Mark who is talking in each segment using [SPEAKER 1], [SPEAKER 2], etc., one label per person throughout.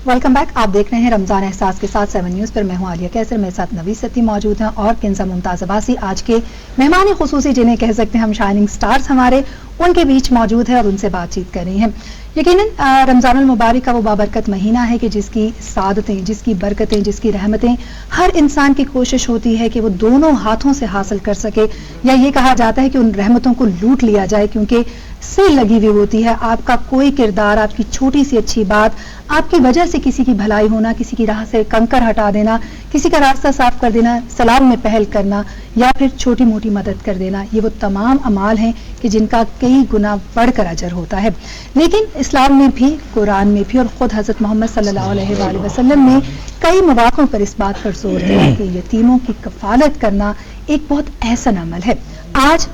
[SPEAKER 1] Welcome back. आप देख रहे हैं रमजान एहसास के साथ 7 न्यूज़ पर। मैं हूं आलिया कैसर, मेरे साथ नवीद सती मौजूद हैं और किंजा मुमताज अब्बासी आज के मेहमान खुसूसी जिन्हें कह सकते हैं हम शाइनिंग स्टार्स हमारे, उनके बीच मौजूद है और उनसे बातचीत कर रही हैं। यकीनन रमजान अल मुबारक का वो बाबरकत महीना है कि जिसकी सादतें, जिसकी बरकतें, जिसकी रहमतें हर इंसान की कोशिश होती है कि वो दोनों हाथों से हासिल कर सके, या ये कहा जाता है कि उन रहमतों को लूट लिया जाए क्योंकि सील लगी हुई होती है। आपका कोई किरदार, आपकी छोटी सी अच्छी बात, आपकी वजह से किसी की भलाई होना, किसी की राह से कंकर हटा देना, किसी का रास्ता साफ कर देना, सलाम में पहल करना या फिर छोटी मोटी मदद कर देना, ये वो तमाम अमाल हैं कि जिनका कई गुना बढ़कर अजर होता है। लेकिन इस्लाम में भी, कुरान में भी और ख़ुद हज़रत मोहम्मद सल्लल्लाहु अलैहि वसल्लम ने कई मौक़ों पर इस बात पर जोर दिया कि यतीमों की कफ़ालत करना एक बहुत अहसन अमल है। आज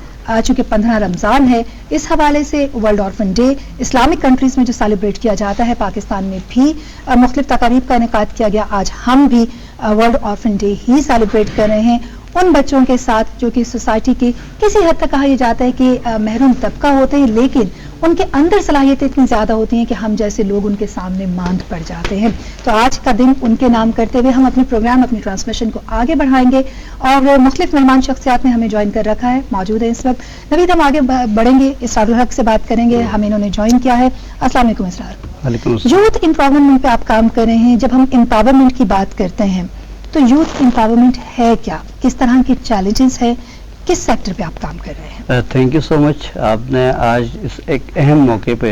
[SPEAKER 1] चूंकि 15 रमज़ान है, इस हवाले से world orphan day Islamic countries में जो सेलिब्रेट किया जाता है, पाकिस्तान में भी मुख्तलिफ तकारीब का इनेकाद किया गया। आज हम भी वर्ल्ड ऑर्फन डे ही सेलिब्रेट कर रहे हैं उन बच्चों के साथ जो कि सोसाइटी के किसी हद तक कहा यह जाता है कि महरूम तबका होते हैं, लेकिन उनके अंदर सलाहियतें इतनी ज़्यादा होती हैं कि हम जैसे लोग उनके सामने मांद पड़ जाते हैं। तो आज का दिन उनके नाम करते हुए हम अपने प्रोग्राम, अपनी ट्रांसमिशन को आगे बढ़ाएंगे और मुख्तलिफ मेहमान शख्सियात ने हमें ज्वाइन कर रखा है, मौजूद है इस वक्त। नवीद, हम आगे बढ़ेंगे, इसरारुल हक से बात करेंगे, हमें इन्होंने ज्वाइन किया है। अस्सलाम वालेकुम इसरार। यूथ एम्पावरमेंट पे आप काम कर रहे हैं। जब हम एम्पावरमेंट की बात करते हैं तो यूथ एम्पावरमेंट है क्या, किस तरह के चैलेंजेस है, किस सेक्टर पे आप काम कर रहे हैं?
[SPEAKER 2] Thank you so much. आपने आज इस एक अहम मौके पे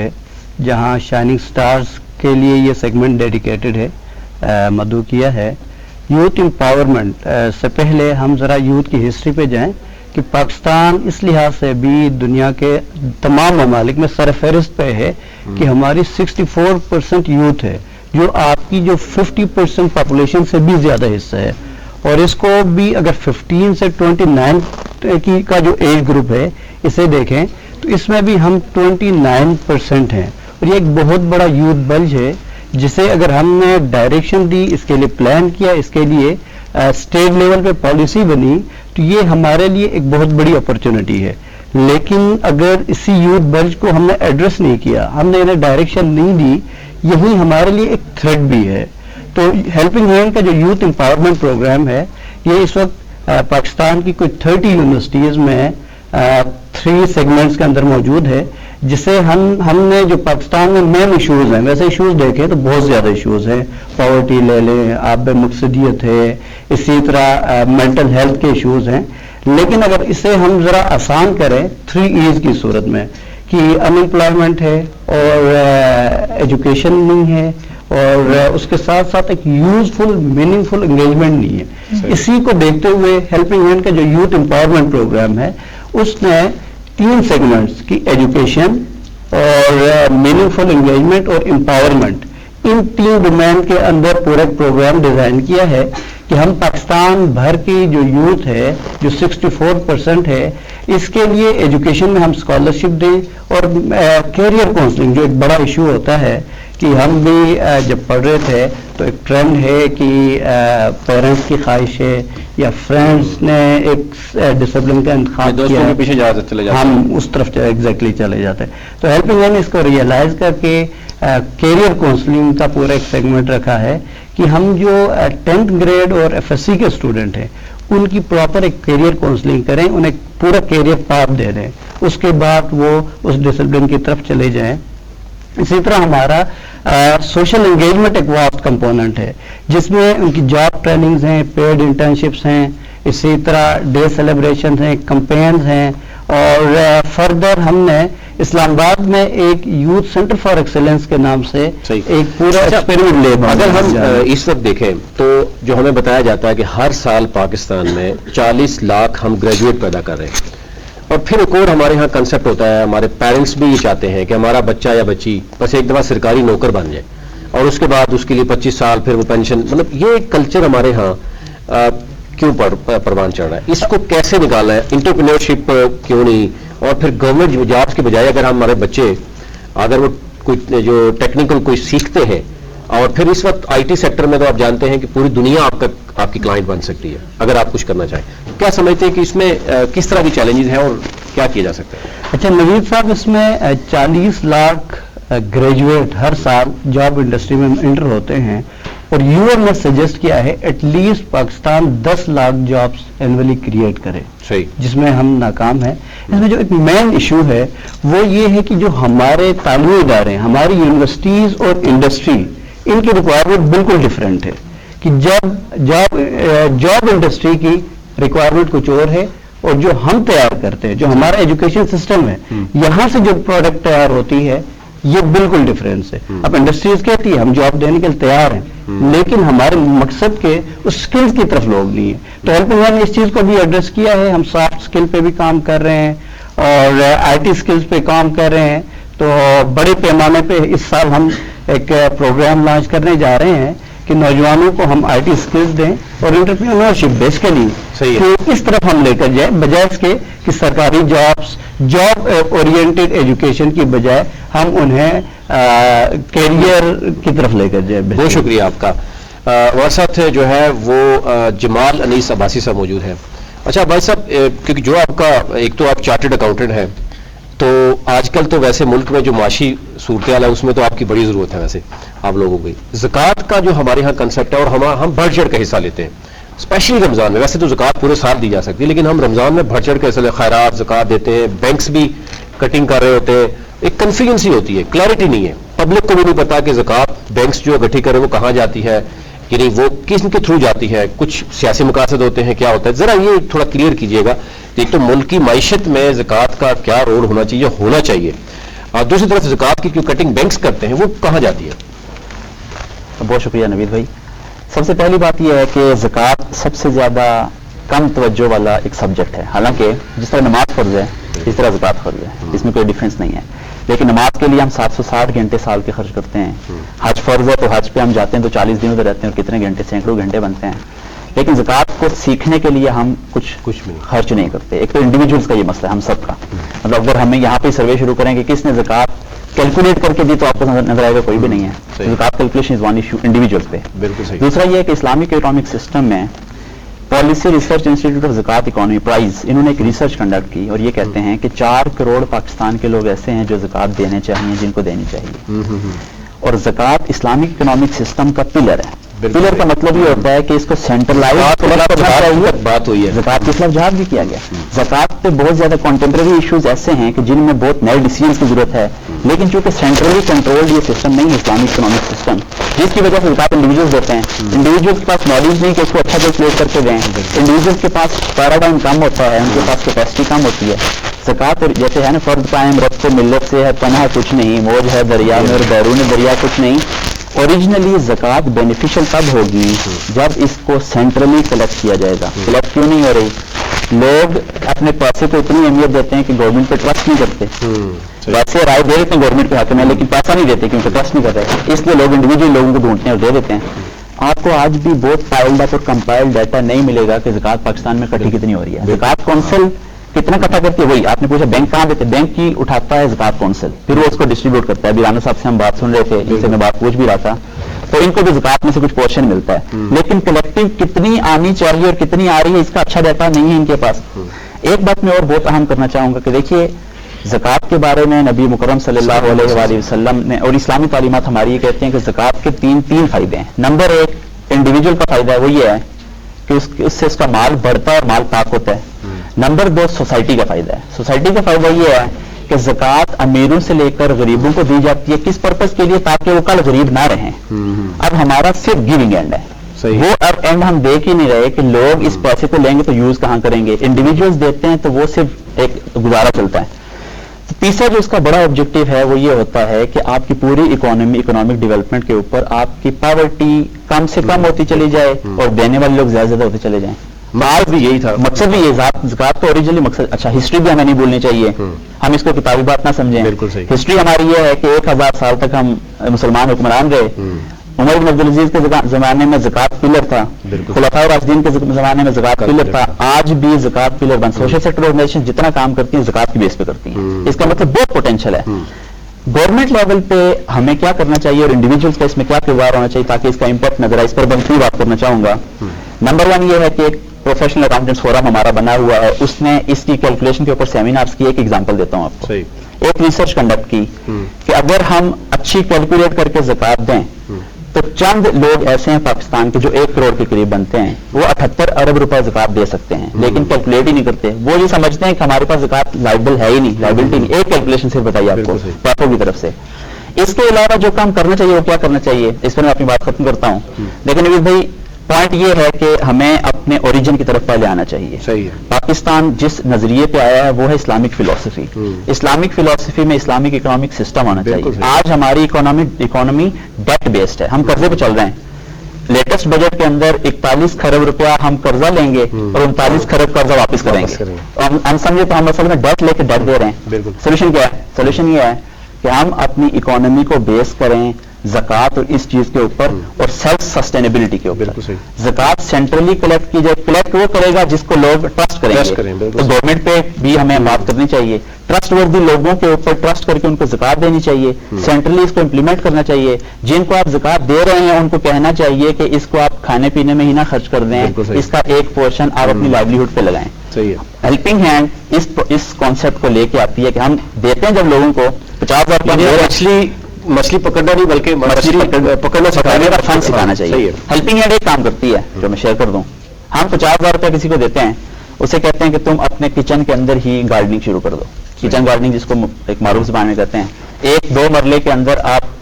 [SPEAKER 2] जहां शाइनिंग स्टार्स के लिए ये सेगमेंट डेडिकेटेड है मदऊ किया है। यूथ एम्पावरमेंट से पहले हम ज़रा यूथ की हिस्ट्री पे जाएं कि पाकिस्तान इस लिहाज से भी दुनिया के तमाम ममालिक में सरफहरिस्त पे है कि हमारी 64% यूथ है, जो आपकी जो 50% पॉपुलेशन से भी ज़्यादा हिस्सा है। और इसको भी अगर 15 से 29 की का जो एज ग्रुप है इसे देखें तो इसमें भी हम 29% हैं। और ये एक बहुत बड़ा यूथ बल्ज है जिसे अगर हमने डायरेक्शन दी, इसके लिए प्लान किया, इसके लिए स्टेट लेवल पे पॉलिसी बनी, तो ये हमारे लिए एक बहुत बड़ी अपॉर्चुनिटी है। लेकिन अगर इसी यूथ बल्ज को हमने एड्रेस नहीं किया, हमने इन्हें डायरेक्शन नहीं दी, यही हमारे लिए एक थ्रेट भी है। तो हेल्पिंग हैंड का जो यूथ एम्पावरमेंट प्रोग्राम है, ये इस वक्त पाकिस्तान की कुछ 30 यूनिवर्सिटीज़ में 3 सेगमेंट्स के अंदर मौजूद है, जिसे हमने जो पाकिस्तान में मेन इशूज़ हैं, वैसे इशूज़ देखें तो बहुत ज़्यादा इशूज़ हैं। पॉवर्टी ले लें, आब मकसदियत है, इसी तरह मेंटल हेल्थ के इशूज़ हैं। लेकिन अगर इसे हम ज़रा आसान करें 3 E's की सूरत में कि अनएम्प्लॉयमेंट है और एजुकेशन नहीं है और उसके साथ साथ एक यूजफुल मीनिंगफुल एंगेजमेंट नहीं है, इसी को देखते हुए हेल्पिंग हैंड का जो यूथ एम्पावरमेंट प्रोग्राम है उसने 3 सेगमेंट्स की एजुकेशन और मीनिंगफुल एंगेजमेंट और एम्पावरमेंट, इन 3 डोमेन के अंदर पूरा प्रोग्राम डिजाइन किया है कि हम पाकिस्तान भर की जो यूथ है, जो 64% है, इसके लिए एजुकेशन में हम स्कॉलरशिप दें और कैरियर काउंसलिंग, जो एक बड़ा इशू होता है कि हम भी जब पढ़ रहे थे तो एक ट्रेंड है कि पेरेंट्स की ख्वाहिश है या फ्रेंड्स ने एक डिसिप्लिन का इंतखाब किया है, पीछे चले जाते हम उस तरफ एग्जैक्टली चले जाते हैं। तो हेल्पिंग हैंड इसको रियलाइज करके कैरियर काउंसलिंग का पूरा एक सेगमेंट रखा है कि हम जो 10th ग्रेड और FSC के स्टूडेंट हैं उनकी प्रॉपर एक कैरियर काउंसलिंग करें, उन्हें पूरा कैरियर पाथ दे दें, उसके बाद वो उस डिसिप्लिन की तरफ चले जाएं। इसी तरह हमारा सोशल एंगेजमेंट एक वास्ट कंपोनेंट है जिसमें उनकी जॉब ट्रेनिंग्स हैं, पेड इंटर्नशिप्स हैं, इसी तरह डे सेलिब्रेशन हैं, कैंपेन्स हैं और फर्दर हमने इस्लामाबाद में एक यूथ सेंटर फॉर एक्सेलेंस के नाम से एक पूरा एक्सपेरिमेंट ले।
[SPEAKER 3] अगर हम इस वक्त देखें तो जो हमें बताया जाता है कि हर साल पाकिस्तान में 40 लाख हम ग्रेजुएट पैदा कर रहे हैं, और फिर एक और हमारे यहाँ कंसेप्ट होता है, हमारे पेरेंट्स भी ये चाहते हैं कि हमारा बच्चा या बच्ची बस एक दफ़ा सरकारी नौकर बन जाए और उसके बाद उसके लिए 25 साल फिर वो पेंशन, मतलब ये एक कल्चर हमारे यहाँ क्यों परवान चढ़ रहा है, इसको कैसे निकालना है? एंटरप्रेन्योरशिप क्यों नहीं? और फिर गवर्नमेंट जॉब्स के बजाय अगर हमारे बच्चे अगर वो कोई जो टेक्निकल कोई सीखते हैं, और फिर इस वक्त IT सेक्टर में तो आप जानते हैं कि पूरी दुनिया आपकी क्लाइंट बन सकती है अगर आप कुछ करना चाहें, क्या समझते हैं कि इसमें किस तरह की चैलेंजेस हैं और क्या किया जा सकता है?
[SPEAKER 2] अच्छा नवीद साहब, इसमें 40 लाख ग्रेजुएट हर साल जॉब इंडस्ट्री में इंटर होते हैं, और यूएन ने सजेस्ट किया है at least Pakistan 10 lakh jobs annually create करे,
[SPEAKER 3] सही,
[SPEAKER 2] जिसमें हम नाकाम हैं। इसमें जो एक मेन इशू है वो ये है कि जो हमारे तालीमी इदारे हैं, हमारी यूनिवर्सिटीज और इंडस्ट्री, इनकी रिक्वायरमेंट बिल्कुल डिफरेंट है। कि जॉब इंडस्ट्री की रिक्वायरमेंट कुछ और है, और जो हम तैयार करते हैं, जो हमारा एजुकेशन सिस्टम है, यहाँ से जो प्रोडक्ट तैयार होती है, ये बिल्कुल डिफरेंस है। अब इंडस्ट्रीज कहती है हम जॉब देने के लिए तैयार हैं, लेकिन हमारे मकसद के उस स्किल्स की तरफ लोग नहीं है। तो हेल्पिंग हैंड ने इस चीज को भी एड्रेस किया है। हम सॉफ्ट स्किल पे भी काम कर रहे हैं और आईटी स्किल्स पे काम कर रहे हैं। तो बड़े पैमाने पे इस साल हम एक प्रोग्राम लॉन्च करने जा रहे हैं कि नौजवानों को हम आईटी स्किल्स दें और एंटरप्रेन्योरशिप बेसिकली कि इस तरफ हम लेकर जाए, बजाय इसके कि सरकारी जॉब ओरिएंटेड एजुकेशन की बजाय हम उन्हें कैरियर की तरफ लेकर जाए।
[SPEAKER 3] बहुत शुक्रिया आपका। हमारे साथ जो है वो जमाल अनीस अब्बासी साहब मौजूद हैं। अच्छा भाई साहब, क्योंकि जो आपका, एक तो आप चार्टर्ड अकाउंटेंट हैं, तो आजकल तो वैसे मुल्क में जो माशी सूरत हाल है उसमें तो आपकी बड़ी ज़रूरत है वैसे आप लोगों की। ज़कात का जो हमारे यहाँ कंसेप्ट है, और हम बढ़ चढ़ का हिस्सा लेते हैं, स्पेशली रमज़ान में। वैसे तो ज़कात पूरे साल दी जा सकती है, लेकिन हम रमज़ान में बढ़ चढ़ के हिस्सा, खैरात, ज़कात देते हैं। बैंक्स भी कटिंग कर रहे होते हैं। एक कन्फ्यूजन होती है, क्लैरिटी नहीं है, पब्लिक को भी नहीं पता कि ज़कात बैंक्स जो इकट्ठी करे वो कहाँ जाती है, कि नहीं वो किसके थ्रू जाती है, कुछ सियासी मकासद होते हैं, क्या होता है, जरा ये थोड़ा क्लियर कीजिएगा। एक तो मुल्क की माइशत में ज़कात का क्या रोल होना चाहिए, और दूसरी तरफ ज़कात की जो कटिंग बैंक्स करते हैं वो कहाँ जाती है?
[SPEAKER 4] बहुत शुक्रिया नवीद भाई। सबसे पहली बात यह है कि ज़कात सबसे ज्यादा कम तवज्जो वाला एक सब्जेक्ट है। हालांकि जिस तरह नमाज फर्ज है इस तरह ज़कात फर्ज है, इसमें कोई डिफरेंस नहीं है। लेकिन नमाज के लिए हम 760 घंटे साल के खर्च करते हैं। हज फर्ज है तो हज पे हम जाते हैं तो 40 दिन उधर रहते हैं, और कितने घंटे, सैकड़ों घंटे बनते हैं। लेकिन ज़कात को सीखने के लिए हम कुछ भी खर्च नहीं करते। एक तो इंडिविजुअल्स का ये मसला है, हम सब का। मतलब अगर हमें यहाँ पे सर्वे शुरू करें कि किसने ज़कात कैलकुलेट करके दी, तो आपको नजर आएगा कोई भी नहीं है। ज़कात calculation is one issue individuals पे।
[SPEAKER 3] बिल्कुल सही।
[SPEAKER 4] दूसरा ये है कि इस्लामिक इकोनॉमिक सिस्टम में पॉलिसी रिसर्च इंस्टीट्यूट ऑफ ज़कात इकोनॉमी प्राइज, इन्होंने एक रिसर्च कंडक्ट की और ये कहते हैं कि 4 करोड़ पाकिस्तान के लोग ऐसे हैं जो ज़कात देने चाहिए, जिनको देनी चाहिए। और ज़कात इस्लामिक इकोनॉमिक सिस्टम का पिलर है। पिलर का मतलब ये होता है कि इसको सेंट्रलाइज
[SPEAKER 3] बात हुई है,
[SPEAKER 4] ज़कात के खिलाफ जहाद भी किया गया। ज़कात पे बहुत ज्यादा कॉन्टेम्प्रेरी इश्यूज ऐसे हैं कि जिनमें बहुत नए डिसीजन की जरूरत है, लेकिन चूंकि सेंट्रली कंट्रोल्ड ये सिस्टम नहीं है इस्लामिक इकोनॉमिक सिस्टम, जिसकी वजह से ज़कात इंडिविजुअल्स देते हैं। इंडिविजुअल्स के पास नॉलेज नहीं कि उसको अच्छा कैलकुलेट करके दें। इंडिविजुअल्स के पास पैराडाइम कम होता है, उनके पास कैपेसिटी कम होती है। ज़कात जैसे है ना, फर्द कायम रब को मिल्लत से है पनाह कुछ नहीं, मौज है दरिया में और बैरून दरिया कुछ नहीं। ओरिजिनली ज़कात बेनिफिशियल तब होगी जब इसको सेंट्रली कलेक्ट किया जाएगा। कलेक्ट क्यों नहीं हो रही? लोग अपने पैसे को इतनी अहमियत देते हैं कि गवर्नमेंट पे ट्रस्ट नहीं करते। वैसे राय दे देते हैं गवर्नमेंट के हक में, लेकिन पैसा नहीं देते क्योंकि ट्रस्ट नहीं कर रहे, इसलिए लोग इंडिविजुअल लोगों को ढूंढते हैं और दे देते हैं। आपको आज भी बहुत पाइल्ड अप और कंपाइल्ड डाटा नहीं मिलेगा कि ज़कात पाकिस्तान में इकट्ठी कितनी हो रही है। ज़कात काउंसिल कितना इकट्ठा करती है? वही आपने पूछा बैंक कहाँ देते, बैंक की उठाता है ज़कात काउंसिल, फिर वो उसको डिस्ट्रीब्यूट करता है। अभी राना साहब से हम बात सुन रहे थे, जिनसे मैं बात पूछ भी रहा था, तो इनको भी ज़कात में से कुछ पोर्शन मिलता है। लेकिन कलेक्टिव कितनी आनी चाहिए और कितनी आ रही है, इसका अच्छा डाटा नहीं है इनके पास। एक बात मैं और बहुत अहम करना चाहूंगा कि देखिए, ज़कात के बारे में नबी मुकर्रम सल्लल्लाहु अलैहि वसल्लम ने और इस्लामी तालीमात हमारी ये कहते हैं कि ज़कात के तीन फायदे हैं। नंबर 1 इंडिविजुअल का फायदा है, वो ये है कि उससे उसका माल बढ़ता है और माल पाक होता है। नंबर 2 सोसाइटी का फायदा है। सोसाइटी का फायदा ये है कि ज़कात अमीरों से लेकर गरीबों को दी जाती है। किस पर्पस के लिए? ताकि वो कल गरीब ना रहें। अब हमारा सिर्फ गिविंग एंड है, वो अब एंड हम देख ही नहीं रहे कि लोग इस पैसे को लेंगे तो यूज कहां करेंगे। इंडिविजुअल्स देते हैं तो वो सिर्फ एक गुजारा चलता है। तो तीसरा जो इसका बड़ा ऑब्जेक्टिव है वो ये होता है कि आपकी पूरी इकोनॉमिक डेवलपमेंट के ऊपर आपकी पॉवर्टी कम से कम होती चली जाए और देने वाले लोग ज्यादा होते चले जाएं।
[SPEAKER 3] मकसद भी यही था,
[SPEAKER 4] मकसद भी ये ज़कात तो ओरिजिनली मकसद। अच्छा, हिस्ट्री भी हमें नहीं भूलनी चाहिए, हम इसको किताबी बात ना समझें।
[SPEAKER 3] बिल्कुल सही।
[SPEAKER 4] हिस्ट्री हमारी ये है कि 1000 साल तक हम मुसलमान हुक्मरान रहे। उमर बिन अब्दुल अजीज के जमाने में ज़कात पिलर था, खुलफाए राशिदीन के जमाने में ज़कात पिलर था, आज भी ज़कात पिलर बन। सोशल सेक्टर ऑर्गेनाइजेशन जितना काम करती है ज़कात की बेस पे करती है। इसका मतलब बहुत पोटेंशियल है। गवर्नमेंट लेवल पे हमें क्या करना चाहिए और इंडिविजुअल्स का इसमें क्या किरदार होना चाहिए ताकि इसका इंपैक्ट नजर आए, इस पर बनती बात करना चाहूंगा। नंबर 1 ये है कि एक प्रोफेशनल अकाउंटेंट्स फोरम हमारा बना हुआ है, उसने इसकी कैलकुलेशन के ऊपर सेमिनार्स की। एक एग्जांपल देता हूं आपको। ایک ریسرچ کنڈکٹ کی کہ اگر ہم اچھی کیلکولیٹ کر کے زکات دیں تو چند لوگ ایسے ہیں پاکستان کے جو 1 کروڑ کے قریب بنتے ہیں, وہ 78 ارب روپے زکات دے سکتے ہیں, لیکن کیلکولیٹ ہی نہیں کرتے. وہ یہ سمجھتے ہیں کہ ہمارے پاس زکات لائبل ہے ہی نہیں, لائبلٹی نہیں. ایک کیلکولیشن صرف بتائیے آپ کو پیپو کی طرف سے. اس کے علاوہ جو کام کرنا چاہیے وہ کیا کرنا چاہیے, اس پر میں اپنی بات ختم کرتا ہوں. لیکن نوید بھائی پوائنٹ یہ ہے کہ ہمیں اپنے اوریجن کی طرف پہلے آنا چاہیے.
[SPEAKER 3] صحیح ہے.
[SPEAKER 4] پاکستان جس نظریے پہ آیا ہے وہ ہے اسلامک فلسفی. اسلامک فلسفی میں اسلامک اکنامک سسٹم آنا چاہیے. آج ہماری اکانومی ڈیٹ بیسڈ ہے, ہم قرضے پہ چل رہے ہیں. لیٹسٹ بجٹ کے اندر 41 کھرب روپیہ ہم قرضہ لیں گے اور 39 کھرب قرضہ واپس کریں گے. ہم سمجھے تو ہم اصل میں ڈیٹ لے کے ڈیٹ دے رہے ہیں. سولوشن کیا ہے؟ سولوشن یہ ہے کہ ہم اپنی اکانومی کو بیس کریں زکات اور اس چیز کے اوپر اور سیلف سسٹینیبلٹی کے اوپر. زکات سینٹرلی کلیکٹ کی جائے, کلیکٹ وہ کرے گا جس کو لوگ ٹرسٹ کریں گے. تو گورنمنٹ پہ بھی ہمیں بات کرنی چاہیے, ٹرسٹ وردی لوگوں کے اوپر ٹرسٹ کر کے ان کو زکات دینی چاہیے. سینٹرلی اس کو امپلیمنٹ کرنا چاہیے. جن کو آپ زکات دے رہے ہیں ان کو کہنا چاہیے کہ اس کو آپ کھانے پینے میں ہی نہ خرچ کر دیں, اس کا ایک پورشن آپ اپنی لائیولیہڈ پہ لگائیں. ہیلپنگ ہینڈ اس کانسیپٹ کو لے کے آتی ہے کہ ہم دیتے ہیں جب لوگوں کو 50,000
[SPEAKER 3] مچھلی پکڑنا نہیں بلکہ
[SPEAKER 4] پکڑنا سکھانے کا فن سکھانا چاہیے. ہیلپنگ ہینڈ ایک کام کرتی ہے جو میں شیئر کر دوں. ہم 50,000 روپے کسی کو دیتے ہیں, اسے کہتے ہیں کہ تم اپنے کچن کے اندر ہی گارڈننگ شروع کر دو. کچن گارڈننگ جس کو ایک معروف زبان میں کہتے ہیں. 1-2 مرلے کے اندر آپ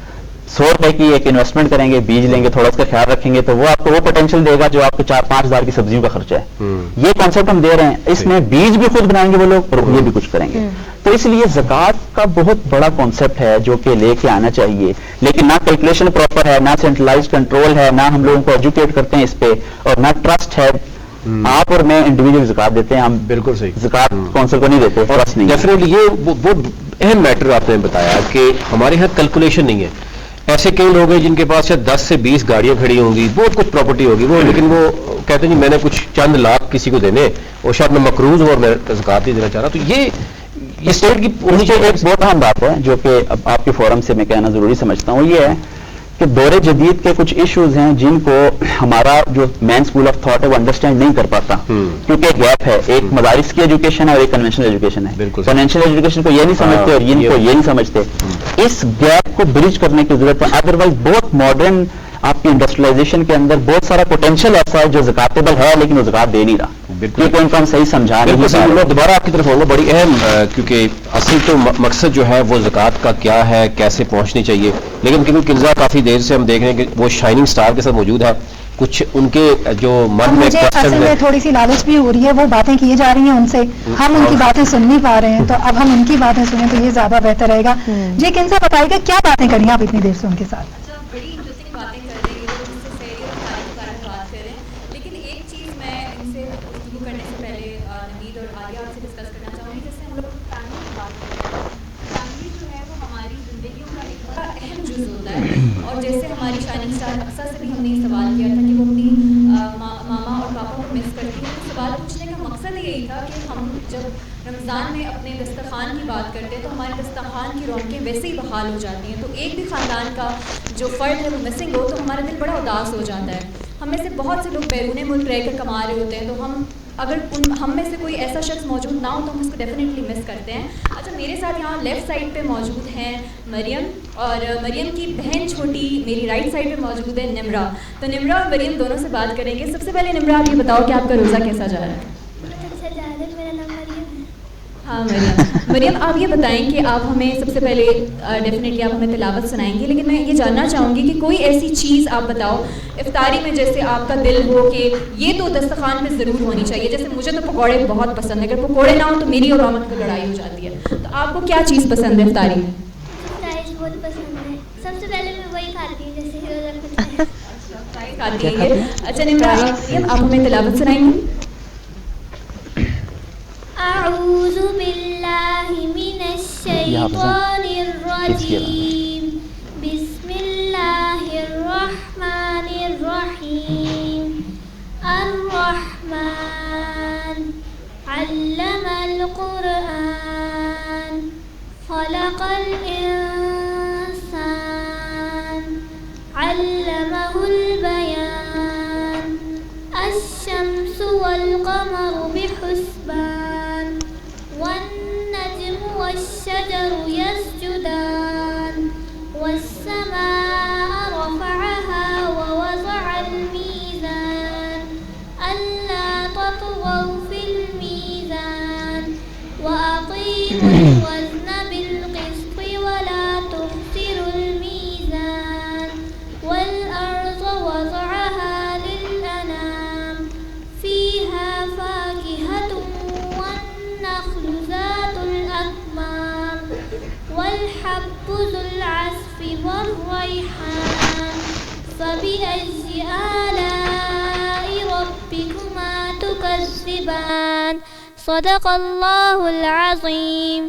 [SPEAKER 4] 100 روپے کی ایک انویسٹمنٹ کریں گے, بیج لیں گے, تھوڑا اس کا خیال رکھیں گے تو وہ آپ کو وہ پوٹینشیل دے گا جو آپ کو 4-5 ہزار کی سبزیوں کا خرچہ ہے. یہ کانسیپٹ ہم دے رہے ہیں. اس میں بیج بھی خود بنائیں گے وہ لوگ اور یہ بھی کچھ کریں گے. تو اس لیے زکات کا بہت بڑا کانسیپٹ ہے جو کہ لے کے آنا چاہیے, لیکن نہ کیلکولیشن پراپر ہے, نہ سینٹرلائز کنٹرول ہے, نہ ہم لوگوں کو ایجوکیٹ کرتے ہیں اس پہ, اور نہ ٹرسٹ ہے. آپ اور میں انڈیویجول زکات دیتے ہیں, ہم بالکل صحیح زکات کونسل کو نہیں دیتے. ٹرسٹ نہیں.
[SPEAKER 3] ڈیفینیٹلی یہ بہت اہم میٹر آپ نے بتایا کہ ہمارے یہاں کیلکولیشن نہیں ہے. ایسے کئی لوگ ہیں جن کے پاس شاید 10 سے 20 گاڑیاں کھڑی ہوں گی, بہت کچھ پراپرٹی ہوگی وہ, لیکن وہ کہتے ہیں جی میں نے کچھ چند لاکھ کسی کو دینے اور شاید میں مقروض ہوں اور میں زکات نہیں دینا چاہ رہا. تو یہ اسٹیٹ کی
[SPEAKER 4] ایک بہت اہم بات ہے جو کہ آپ کے فورم سے میں کہنا ضروری سمجھتا ہوں, یہ ہے کہ دور جدید کے کچھ ایشوز ہیں جن کو ہمارا جو مین اسکول آف تھاٹ ہے وہ انڈرسٹینڈ نہیں کر پاتا, کیونکہ ایک گیپ ہے. ایک مدارس کی ایجوکیشن ہے اور ایک کنونشنل ایجوکیشن ہے. کنونشنل ایجوکیشن کو یہ نہیں سمجھتے اور ان کو یہ نہیں سمجھتے. اس گیپ کو برج کرنے کی ضرورت ہے. ادروائز بہت ماڈرن آپ کی انڈسٹریلائزیشن کے اندر بہت سارا پوٹینشیل ایسا ہے جو زکاتیبل ہے لیکن وہ زکات دے نہیں رہا. بالکل ان کو ہم صحیح سمجھا نہیں.
[SPEAKER 3] میں دوبارہ آپ کی طرف آؤں گا. بڑی اہم, کیونکہ اصل تو مقصد جو ہے وہ زکات کا کیا ہے, کیسے پہنچنی چاہیے. لیکن کیونکہ کنزا کافی دیر سے ہم دیکھ رہے ہیں کہ وہ شائننگ سٹار کے ساتھ موجود ہے. کچھ ان کے جو من میں
[SPEAKER 1] اصل میں تھوڑی سی لالچ بھی ہو رہی ہے, وہ باتیں کی جا رہی ہیں ان سے, ہم ان کی باتیں سن نہیں پا رہے ہیں, تو اب ہم ان کی باتیں سنیں تو یہ زیادہ بہتر رہے گا. جی کنزا بتائیے گا کیا باتیں کری آپ اتنی دیر سے ان کے ساتھ؟
[SPEAKER 5] بڑی انٹرسٹنگ باتیں کر رہے ہیں, ان سے سیری اور تاریخ کے بارے میں بات کر رہے ہیں. لیکن ایک چیز میں ان سے گفتگو کرنے سے پہلے نوید اور عالیہ آپ سے ڈسکس کرنا چاہوں گی. جیسے ہم لوگ فیملی کی بات کرتے ہیں, فیملی جو ہے وہ ہماری زندگیوں کا ایک بڑا اہم جز ہوتا ہے. اور جیسے ہماری شائننگ اسٹار اکثر سے بھی ہم نے یہ سوال کیا تھا کہ وہ اپنی ماما اور پاپا کو مس کرتی ہیں. تو سوال پوچھنے کا مقصد یہی تھا کہ ہم جب رمضان میں اپنے دسترخوان کی بات کرتے ہیں تو ہمارے دسترخوان کی رونقیں ویسے ہی بحال ہو جاتی ہیں. تو ایک بھی خاندان کا جو فرد ہے وہ مسنگ ہو تو ہمارا دل بڑا اداس ہو جاتا ہے. ہم میں سے بہت سے لوگ بیرون ملک رہ کر کما رہے ہوتے ہیں, تو ہم اگر ہم میں سے کوئی ایسا شخص موجود نہ ہو تو ہم اس کو ڈیفینیٹلی مس کرتے ہیں. اچھا, میرے ساتھ یہاں لیفٹ سائڈ پہ موجود ہیں مریم, اور مریم کی بہن چھوٹی میری رائٹ سائڈ پہ موجود ہے نمرا. تو نمرا اور مریم دونوں سے بات کریں گے. سب سے پہلے نمرا آپ یہ بتاؤ کہ آپ کا روزہ کیسا جا رہا ہے؟ ہاں مریم آپ یہ بتائیں کہ آپ ہمیں سب سے پہلے ڈیفینیٹلی آپ ہمیں تلاوت سنائیں گے, لیکن میں یہ جاننا چاہوں گی کہ کوئی ایسی چیز آپ بتاؤ افطاری میں جیسے آپ کا دل ہو کہ یہ تو دسترخوان میں ضرور ہونی چاہیے. جیسے مجھے تو پکوڑے بہت پسند ہیں, اگر پکوڑے نہ ہوں تو میری اور رحمت کی لڑائی ہو جاتی ہے. تو آپ کو کیا چیز پسند ہے افطاری میں؟
[SPEAKER 6] بہت پسند ہے. سب سے پہلے میں وہی کھاتی ہوں جیسے روزہ
[SPEAKER 5] کھاتی ہے. اچھا نمرا آپ ہمیں تلاوت سنائیں گے.
[SPEAKER 6] اعوذ باللہ من الشیطان الرجیم, بسم اللہ الرحمن الرحیم. الرحمن علم القرآن خلق الانسان علمہ البیان. الشمس والقمر بحسبان والنجم والشجر والريحان فبأي آلاء ربكما تكذبان صدق الله العظيم.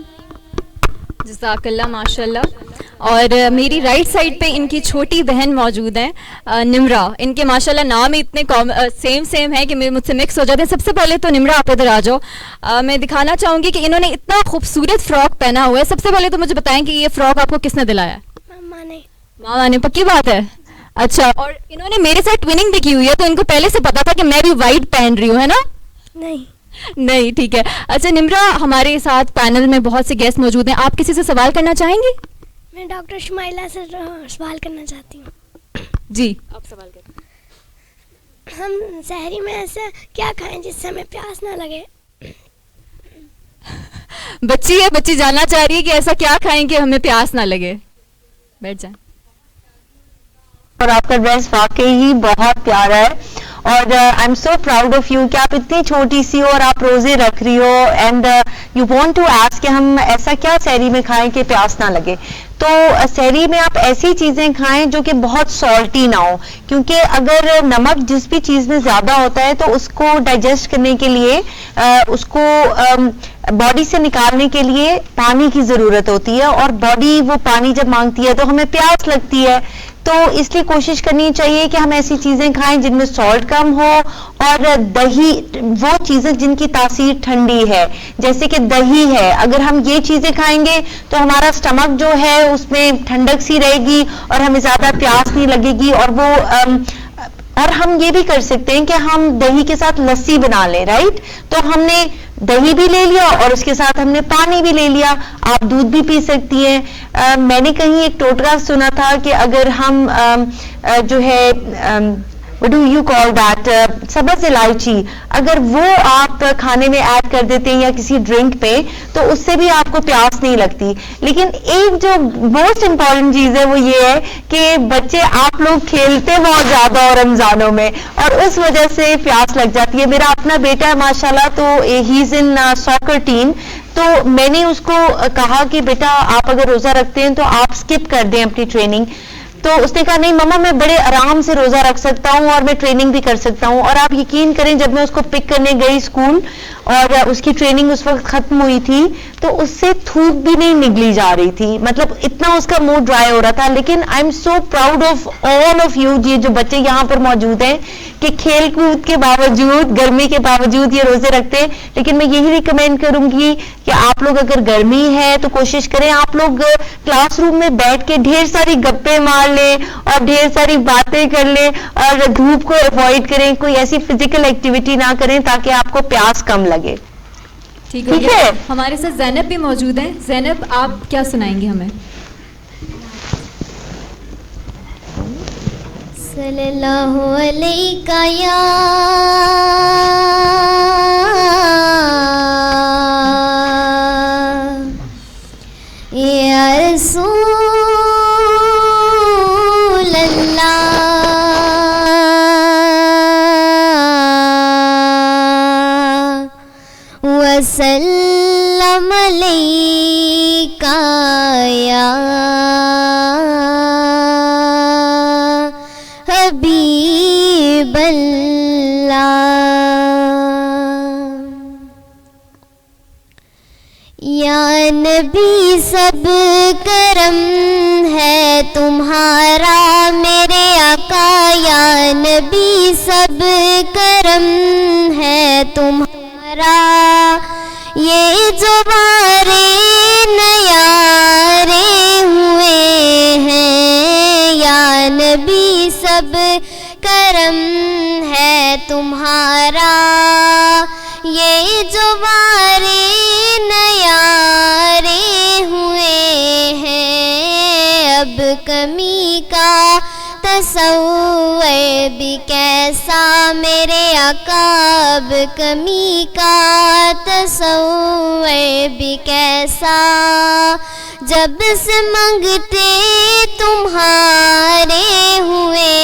[SPEAKER 5] جزاک اللہ ماشاء اللہ. اور میری رائٹ سائڈ پہ ان کی چھوٹی بہن موجود ہیں نمرا. ان کے ماشاء اللہ نام ہی اتنے سیم ہیں کہ مجھ سے مکس ہو جاتے ہیں. سب سے پہلے تو نمرا آپ ادھر آ جاؤ. میں دکھانا چاہوں گی کہ انہوں نے اتنا خوبصورت فراک پہنا ہوا ہے. سب سے پہلے تو مجھے بتائیں کہ یہ فراک آپ کو کس نے دلایا؟ ماما نے. پکی بات ہے. اچھا. اور انہوں نے میرے ساتھ ٹویننگ بھی کی ہوئی ہے تو ان کو پہلے سے پتا تھا کہ میں بھی وائٹ پہن رہی ہوں، ہے نا؟ نہیں ٹھیک ہے. اچھا نمرا، ہمارے ساتھ پینل میں بہت سے گیسٹ موجود ہیں. آپ کسی سے سوال کرنا چاہیں گی؟
[SPEAKER 6] میں ڈاکٹر شمائلہ سے سوال کرنا چاہتی ہوں.
[SPEAKER 5] جی آپ سوال کریں.
[SPEAKER 6] ہم سحری میں ایسا کیا کھائیں جس سے ہمیں پیاس نہ لگے؟
[SPEAKER 5] بچی ہے، بچی جاننا چاہ رہی ہے کہ ایسا کیا کھائیں کہ ہمیں پیاس نہ لگے. بیٹھ جائیں.
[SPEAKER 7] اور آپ کا ڈریس واقعی ہی بہت پیارا ہے اور I am so proud of you کہ آپ اتنی چھوٹی سی ہو اور آپ روزے رکھ رہی ہو and you want to ask کہ ہم ایسا کیا سحری میں کھائیں کہ پیاس نہ لگے. تو سحری میں آپ ایسی چیزیں کھائیں جو کہ بہت سالٹی نہ ہو، کیونکہ اگر نمک جس بھی چیز میں زیادہ ہوتا ہے تو اس کو ڈائجسٹ کرنے کے لیے اس کو باڈی سے نکالنے کے لیے پانی کی ضرورت ہوتی ہے اور باڈی وہ پانی جب مانگتی ہے تو ہمیں پیاس لگتی ہے. تو اس لیے کوشش کرنی چاہیے کہ ہم ایسی چیزیں کھائیں جن میں سالٹ کم ہو اور دہی، وہ چیزیں جن کی تاثیر ٹھنڈی ہے جیسے کہ دہی ہے. اگر ہم یہ چیزیں کھائیں گے تو ہمارا اسٹمک جو ہے اس میں ٹھنڈک سی رہے گی اور ہمیں زیادہ پیاس نہیں لگے گی. اور ہم یہ بھی کر سکتے ہیں کہ ہم دہی کے ساتھ لسی بنا لیں، رائٹ؟ تو ہم نے دہی بھی لے لیا اور اس کے ساتھ ہم نے پانی بھی لے لیا. آپ دودھ بھی پی سکتی ہیں. میں نے کہیں ایک ٹوٹکا سنا تھا کہ اگر ہم جو ہے what do you call that سبز الائچی، اگر وہ آپ کھانے میں ایڈ کر دیتے ہیں یا کسی ڈرنک پہ تو اس سے بھی آپ کو پیاس نہیں لگتی. لیکن ایک جو موسٹ امپورٹنٹ چیز ہے وہ یہ ہے کہ بچے آپ لوگ کھیلتے بہت زیادہ ہو رمضانوں میں اور اس وجہ سے پیاس لگ جاتی ہے. میرا اپنا بیٹا ہے ماشاءاللہ، تو ہی از ان ساکر ٹیم. تو میں نے اس کو کہا کہ بیٹا آپ اگر روزہ رکھتے ہیں تو آپ اسکپ کر دیں اپنی ٹریننگ. تو اس نے کہا نہیں مما میں بڑے آرام سے روزہ رکھ سکتا ہوں اور میں ٹریننگ بھی کر سکتا ہوں. اور آپ یقین کریں جب میں اس کو پک کرنے گئی اسکول اور اس کی ٹریننگ اس وقت ختم ہوئی تھی تو اس سے تھوک بھی نہیں نگلی جا رہی تھی، مطلب اتنا اس کا موڈ ڈرائی ہو رہا تھا. لیکن I'm so proud of all of you جی جو بچے یہاں پر موجود ہیں کہ کھیل کود کے باوجود، گرمی کے باوجود یہ روزے رکھتے ہیں. لیکن میں یہی ریکمینڈ کروں گی کہ آپ لوگ اگر گرمی ہے تو کوشش کریں آپ لوگ کلاس روم میں بیٹھ کے ڈھیر ساری گپے مار لیں اور ڈھیر ساری باتیں کر لیں اور دھوپ کو اوائڈ کریں. کوئی ایسی فزیکل ایکٹیویٹی نہ کریں تاکہ آپ کو پیاس کم لگے.
[SPEAKER 5] ٹھیک ہے. ہمارے ساتھ زینب بھی موجود ہیں. زینب آپ کیا سنائیں گے ہمیں؟
[SPEAKER 6] صلی اللہ علیہ یا رسول اللہ وسلم علیکہ یا حبیب اللہ. یا نبی سب کرم ہے تمہارا میرے آقا، یا نبی سب کرم ہے تمہارا، یہ جو بارے نیارے ہوئے ہیں، یا نبی سب کرم ہے تمہارا، یہ جو بارے نیارے ہوئے ہیں. اب کمی کا تصور بھی کیسا میرے آقا، اب کمی کا تصور بھی کیسا، جب سے منگتے تمہارے ہوئے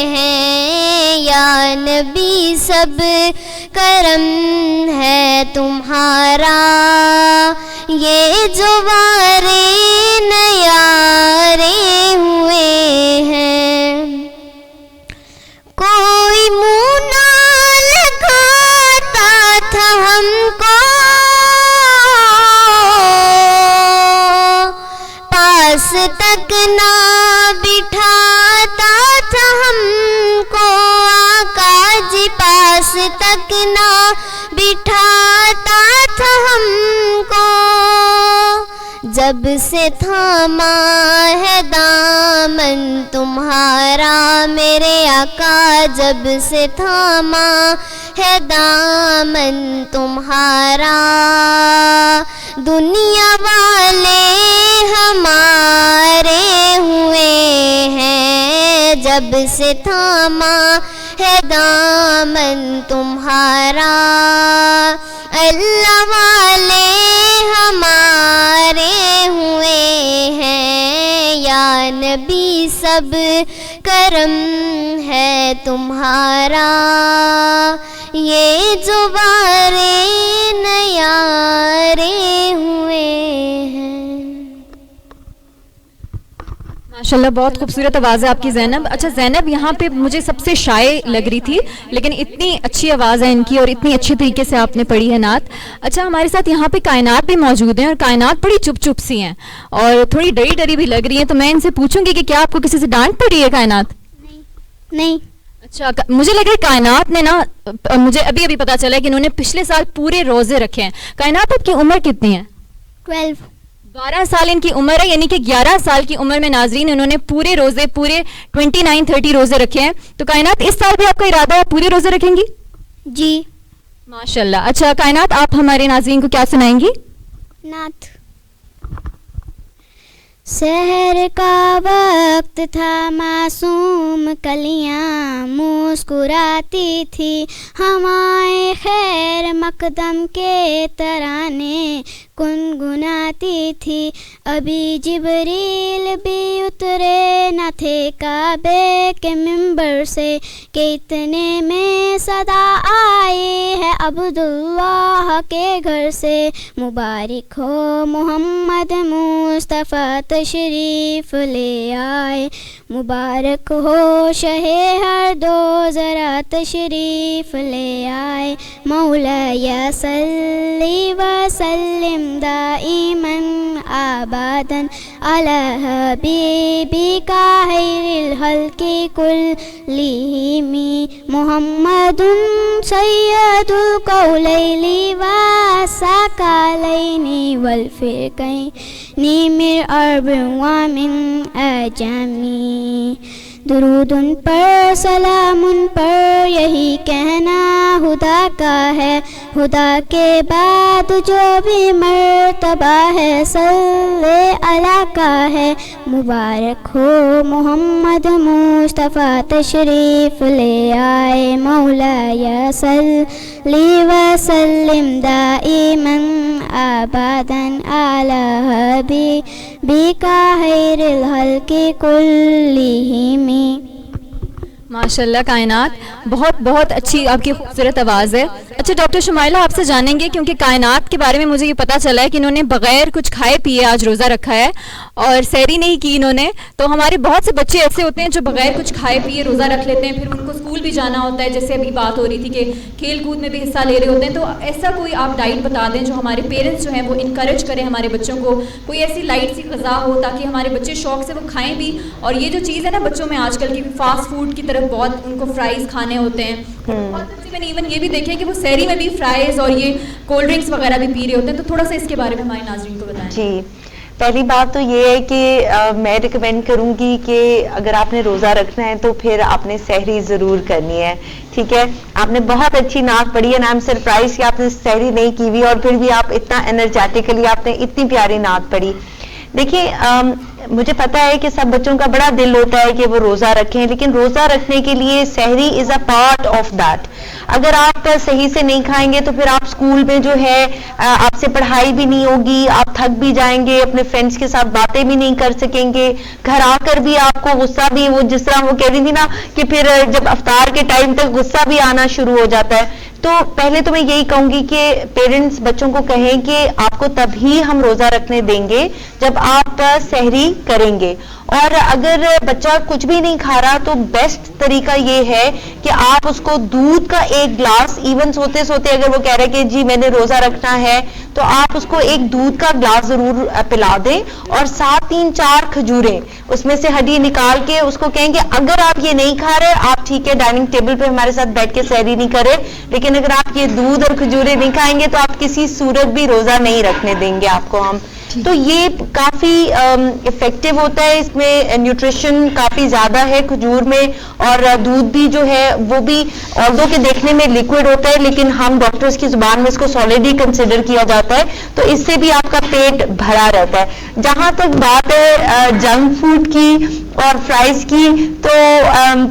[SPEAKER 6] ہیں. یا نبی سب کرم ہے تمہارا، یہ جو بارے نیارے ہوئے تک نہ بٹھاتا تھا ہم کو. جب سے تھاما ہے دامن تمہارا میرے آقا, جب سے تھاما ہے دامن تمہارا, دنیا والے ہمارے ہوئے ہیں. جب سے تھاما ہے دامن تمہارا, اللہ والے ہمارے ہوئے ہیں. یا نبی سب کرم ہے تمہارا, یہ جو بارے نیارے ہوئے ہیں.
[SPEAKER 8] ماشاءاللہ بہت خوبصورت آواز ہے آپ کی زینب. اچھا زینب, یہاں پہ مجھے سب سے شائع لگ رہی تھی, لیکن اتنی اچھی آواز ہے ان کی اور اتنی اچھی طریقے سے آپ نے پڑھی ہے نعت. اچھا ہمارے ساتھ یہاں پہ کائنات بھی موجود ہیں, اور کائنات بڑی چپ چپ سی ہیں اور تھوڑی ڈری ڈری بھی لگ رہی ہیں, تو میں ان سے پوچھوں گی کہ کیا آپ کو کسی سے ڈانٹ پڑی ہے کائنات؟
[SPEAKER 6] نہیں.
[SPEAKER 8] اچھا مجھے لگ رہا ہے کائنات نے نا, مجھے ابھی پتا چلا ہے کہ انہوں نے پچھلے سال پورے روزے رکھے ہیں. کائنات آپ کی عمر کتنی ہے؟ 12 سال ان کی عمر ہے, یعنی کہ 11 سال کی عمر میں ناظرین انہوں نے پورے روزے, پورے 29-30 روزے رکھے ہیں. تو کائنات اس سال بھی آپ کا ارادہ ہے پورے روزے رکھیں گی؟
[SPEAKER 6] جی
[SPEAKER 8] ماشاءاللہ. اچھا کائنات, آپ ہمارے ناظرین کو کیا سنائیں گی؟
[SPEAKER 6] نعت. سحر کا وقت تھا معصوم کلیاں مسکراتی تھی, ہوائیں خیر مقدم کے ترانے گنگناتی تھی. ابھی جبریل بھی اترے نہ تھے کعبے کے منبر سے کہ اتنے میں صدا آئی ہے عبداللہ کے گھر سے. مبارک ہو محمد مصطفیٰ تشریف لے آئے, مبارک ہو شہ ہر دو ذرا تشریف لے آئے. مولا صلی وسلم دائما ابدا علی حبیبک خیر الخلق کلہم, محمد سید القولین والثقلین والفرقین من عرب ومن اعجمی. درود ان پر سلام ان پر یہی کہنا خدا کا ہے, خدا کے بعد جو بھی مرتبہ ہے صلی اللہ کا ہے. مبارک ہو محمد مصطفیٰ تشریف لے آئے, مولا صلی وسلم دائما ابدا علی حبیبک خیر الخلق کلہم.
[SPEAKER 8] ماشاءاللہ کائنات بہت بہت اچھی آپ کی خوبصورت آواز ہے. اچھا ڈاکٹر شمائلہ آپ سے جانیں گے, کیونکہ کائنات کے بارے میں مجھے یہ پتا چلا ہے کہ انہوں نے بغیر کچھ کھائے پیے آج روزہ رکھا ہے اور سحری نہیں کی انہوں نے. تو ہمارے بہت سے بچے ایسے ہوتے ہیں جو بغیر کچھ کھائے پیے روزہ رکھ لیتے ہیں, پھر ان کو اسکول بھی جانا ہوتا ہے, جیسے ابھی بات ہو رہی تھی کہ کھیل کود میں بھی حصہ لے رہے ہوتے ہیں. تو ایسا کوئی آپ ڈائٹ بتا دیں جو ہمارے پیرنٹس جو ہیں وہ انکریج کریں ہمارے بچوں کو, کوئی ایسی لائٹ سی غذا ہو تاکہ ہمارے بچے شوق سے وہ کھائیں بھی. اور یہ جو چیز ہے نا بچوں میں آج کل کی فاسٹ فوڈ کی طرف بہت ان کو فرائز کھانے ہوتے ہیں, اور میں نے ایون یہ بھی دیکھا کہ وہ سحری میں بھی فرائز اور یہ کولڈ ڈرنکس وغیرہ بھی پی رہے ہوتے ہیں. تو تھوڑا سا اس کے بارے میں ہمارے ناظرین کو بتائیں.
[SPEAKER 7] جی پہلی بات تو یہ ہے کہ میں ریکمینڈ کروں گی کہ اگر آپ نے روزہ رکھنا ہے تو پھر آپ نے سحری ضرور کرنی ہے. ٹھیک ہے, آپ نے بہت اچھی نعت پڑھی ہے, آئی ایم سرپرائز کہ آپ نے سحری نہیں کی ہوئی اور پھر بھی آپ اتنا انرجیٹکلی آپ نے اتنی پیاری نعت پڑھی. دیکھیے مجھے پتا ہے کہ سب بچوں کا بڑا دل ہوتا ہے کہ وہ روزہ رکھیں, لیکن روزہ رکھنے کے لیے سحری از اے پارٹ آف دیٹ. اگر آپ صحیح سے نہیں کھائیں گے تو پھر آپ اسکول میں جو ہے آپ سے پڑھائی بھی نہیں ہوگی, آپ تھک بھی جائیں گے, اپنے فرینڈس کے ساتھ باتیں بھی نہیں کر سکیں گے, گھر آ کر بھی آپ کو غصہ بھی, وہ جس طرح وہ کہہ رہی تھی نا کہ پھر جب افطار کے ٹائم تک غصہ بھی آنا شروع ہو جاتا ہے. تو پہلے تو میں یہی کہوں گی کہ پیرنٹس بچوں کو کہیں کہ آپ کو تبھی ہم روزہ رکھنے دیں گے جب آپ سحری کریں گے. اور اگر بچہ کچھ بھی نہیں کھا رہا تو بیسٹ طریقہ یہ ہے کہ آپ اس کو دودھ کا ایک گلاس, ایون سوتے سوتے اگر وہ کہہ رہے کہ جی میں نے روزہ رکھنا ہے تو آپ اس کو ایک دودھ کا گلاس ضرور پلا دیں اور ساتھ 3-4 کھجوریں اس میں سے ہڈی نکال کے اس کو کہیں گے اگر آپ یہ نہیں کھا رہے آپ ٹھیک ہے ڈائننگ ٹیبل پہ ہمارے ساتھ بیٹھ کے سحری نہیں کرے، لیکن اگر آپ یہ دودھ اور کھجوریں نہیں کھائیں گے تو آپ کسی صورت بھی روزہ نہیں رکھنے دیں گے آپ کو ہم. تو یہ کافی افیکٹو ہوتا ہے، اس میں نیوٹریشن کافی زیادہ ہے کھجور میں، اور دودھ بھی جو ہے وہ بھی آلدو کہ دیکھنے میں لیکوڈ ہوتا ہے لیکن ہم ڈاکٹرز کی زبان میں اس کو سالڈ ہی کنسیڈر کیا جاتا ہے، تو اس سے بھی آپ کا پیٹ بھرا رہتا ہے. جہاں تک بات ہے جنک فوڈ کی اور فرائز کی، تو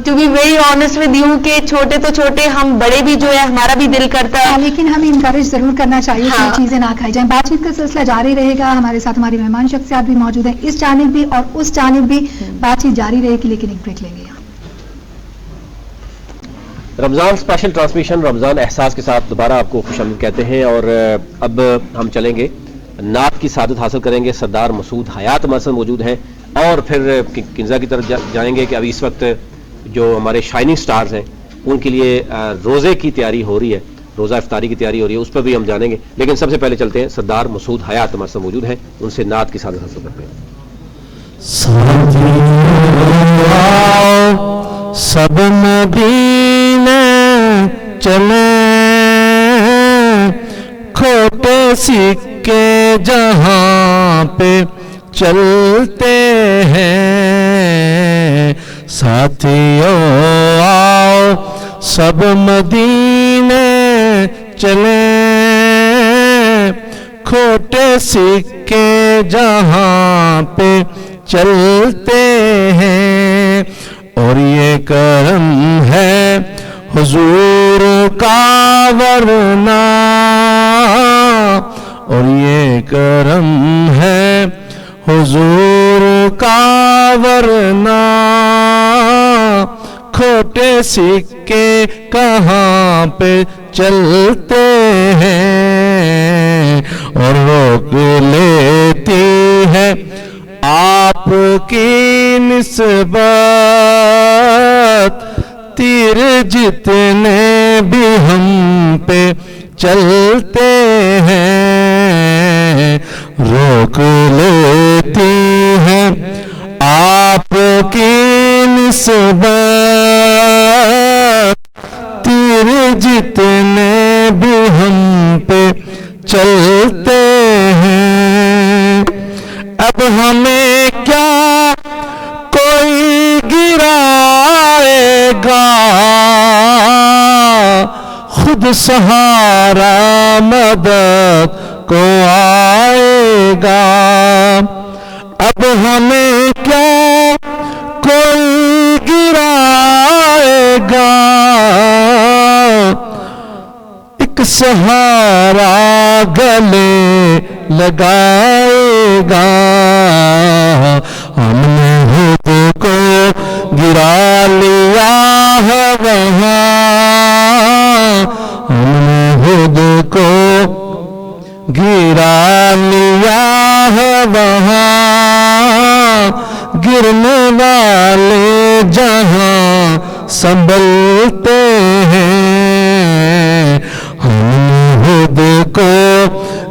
[SPEAKER 7] to be very honest with you کہ چھوٹے تو چھوٹے ہم بڑے بھی جو ہے ہمارا بھی دل کرتا ہے،
[SPEAKER 1] لیکن ہمیں انکریج ضرور کرنا چاہیے کہ یہ چیزیں نہ کھائی جائیں. بات چیت کا سلسلہ جاری رہے گا، ہمارے ساتھ ہماری مہمان شخصیات بھی موجود ہیں، اس جانب بھی اور اس جانب بھی بات چیت جاری رہے گی، لیکن ایک بریک لیں گے.
[SPEAKER 3] رمضان اسپیشل ٹرانسمیشن رمضان احساس کے ساتھ دوبارہ آپ کو خوش آمدید کہتے ہیں، اور اب ہم چلیں گے نعت کی سعادت حاصل کریں گے. سردار مسعود حیات ہمارے ساتھ موجود ہیں، اور پھر کنزا کی طرف جائیں گے کہ ابھی اس وقت جو ہمارے شائننگ سٹارز ہیں ان کے لیے روزے کی تیاری ہو رہی ہے، روزہ افطاری کی تیاری ہو رہی ہے، اس پر بھی ہم جانیں گے. لیکن سب سے پہلے چلتے ہیں سردار مسعود حیات ہمارے ساتھ موجود ہیں، ان سے نعت کی سعادت حاصل کرتے ہیں.
[SPEAKER 9] سب مدینے چلے کھوٹے سکے جہاں پہ چلتے ہیں، ساتھیوں آؤ سب مدینے چلے کھوٹے سکے جہاں پہ چلتے ہیں، اور یہ کرم ہے حضور کا ورنہ، اور یہ کرم ہے حضور کا ورنہ، کھوٹے سکے کہاں پہ چلتے ہیں، اور روک لیتی ہے آپ کی نسبت تیر جتنے بھی ہم پہ چلتے ہیں، روک لیتی ہے آپ کی نسبت تیر جتنے بھی ہم پہ چلتے ہیں. اب ہمیں کیا کوئی گرائے گا، خود سہارا مدد کو آئے گا. اب ہمیں کیا کوئی گرائے گا، ایک سہارا گلے لگائے گا. ہم نے خود کو گرا لیا ہے وہاں، ہم نے خود کو گرا لیا ہے وہاں، گرنے والے جہاں سنبھلتے ہیں، ہم نے خود کو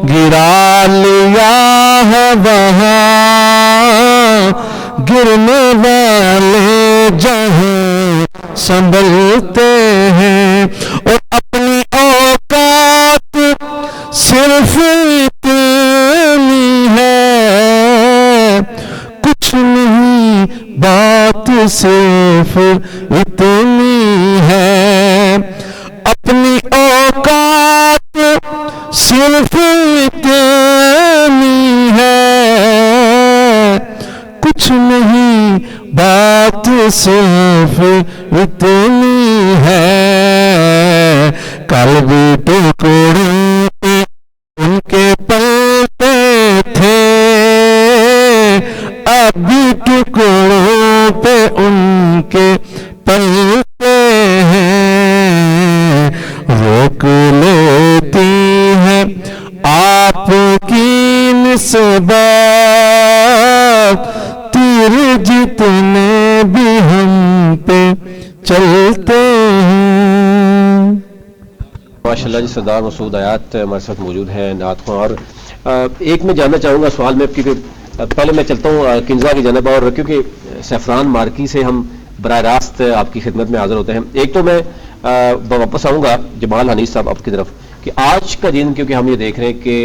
[SPEAKER 9] گرا لیا ہے وہاں، گرنے والے جہاں سنبھلتے ہیں. اور اپنی اوقات صرف اتنی ہے، کچھ نہیں بات صرف اتنی ہے. اپنی اوقات صرف اتنی ہے، کچھ نہیں بات صرف اتنی ہے. کل بھی ٹکڑوں پہ ان کے پلتے تھے، اب بھی ٹکڑوں پہ ان کے پلتے ہیں. روک لیتی ہے آپ کی نسبت تیر جتنے بھی ہم پہ چلتے ہیں.
[SPEAKER 3] माशाल्लाह जी, सरदार मसूद आयात हमारे साथ मौजूद हैं, नात ख्वां। और एक मैं जानना चाहूँगा सवाल में, क्योंकि पहले मैं चलता हूँ किंजा की जानब, और क्योंकि सैफरान मार्की से हम बराह रास्त आपकी खिदमत में हाजिर होते हैं। एक तो मैं वापस आऊँगा जमाल हनीफ साहब आपकी तरफ, कि आज का दिन, क्योंकि हम ये देख रहे हैं कि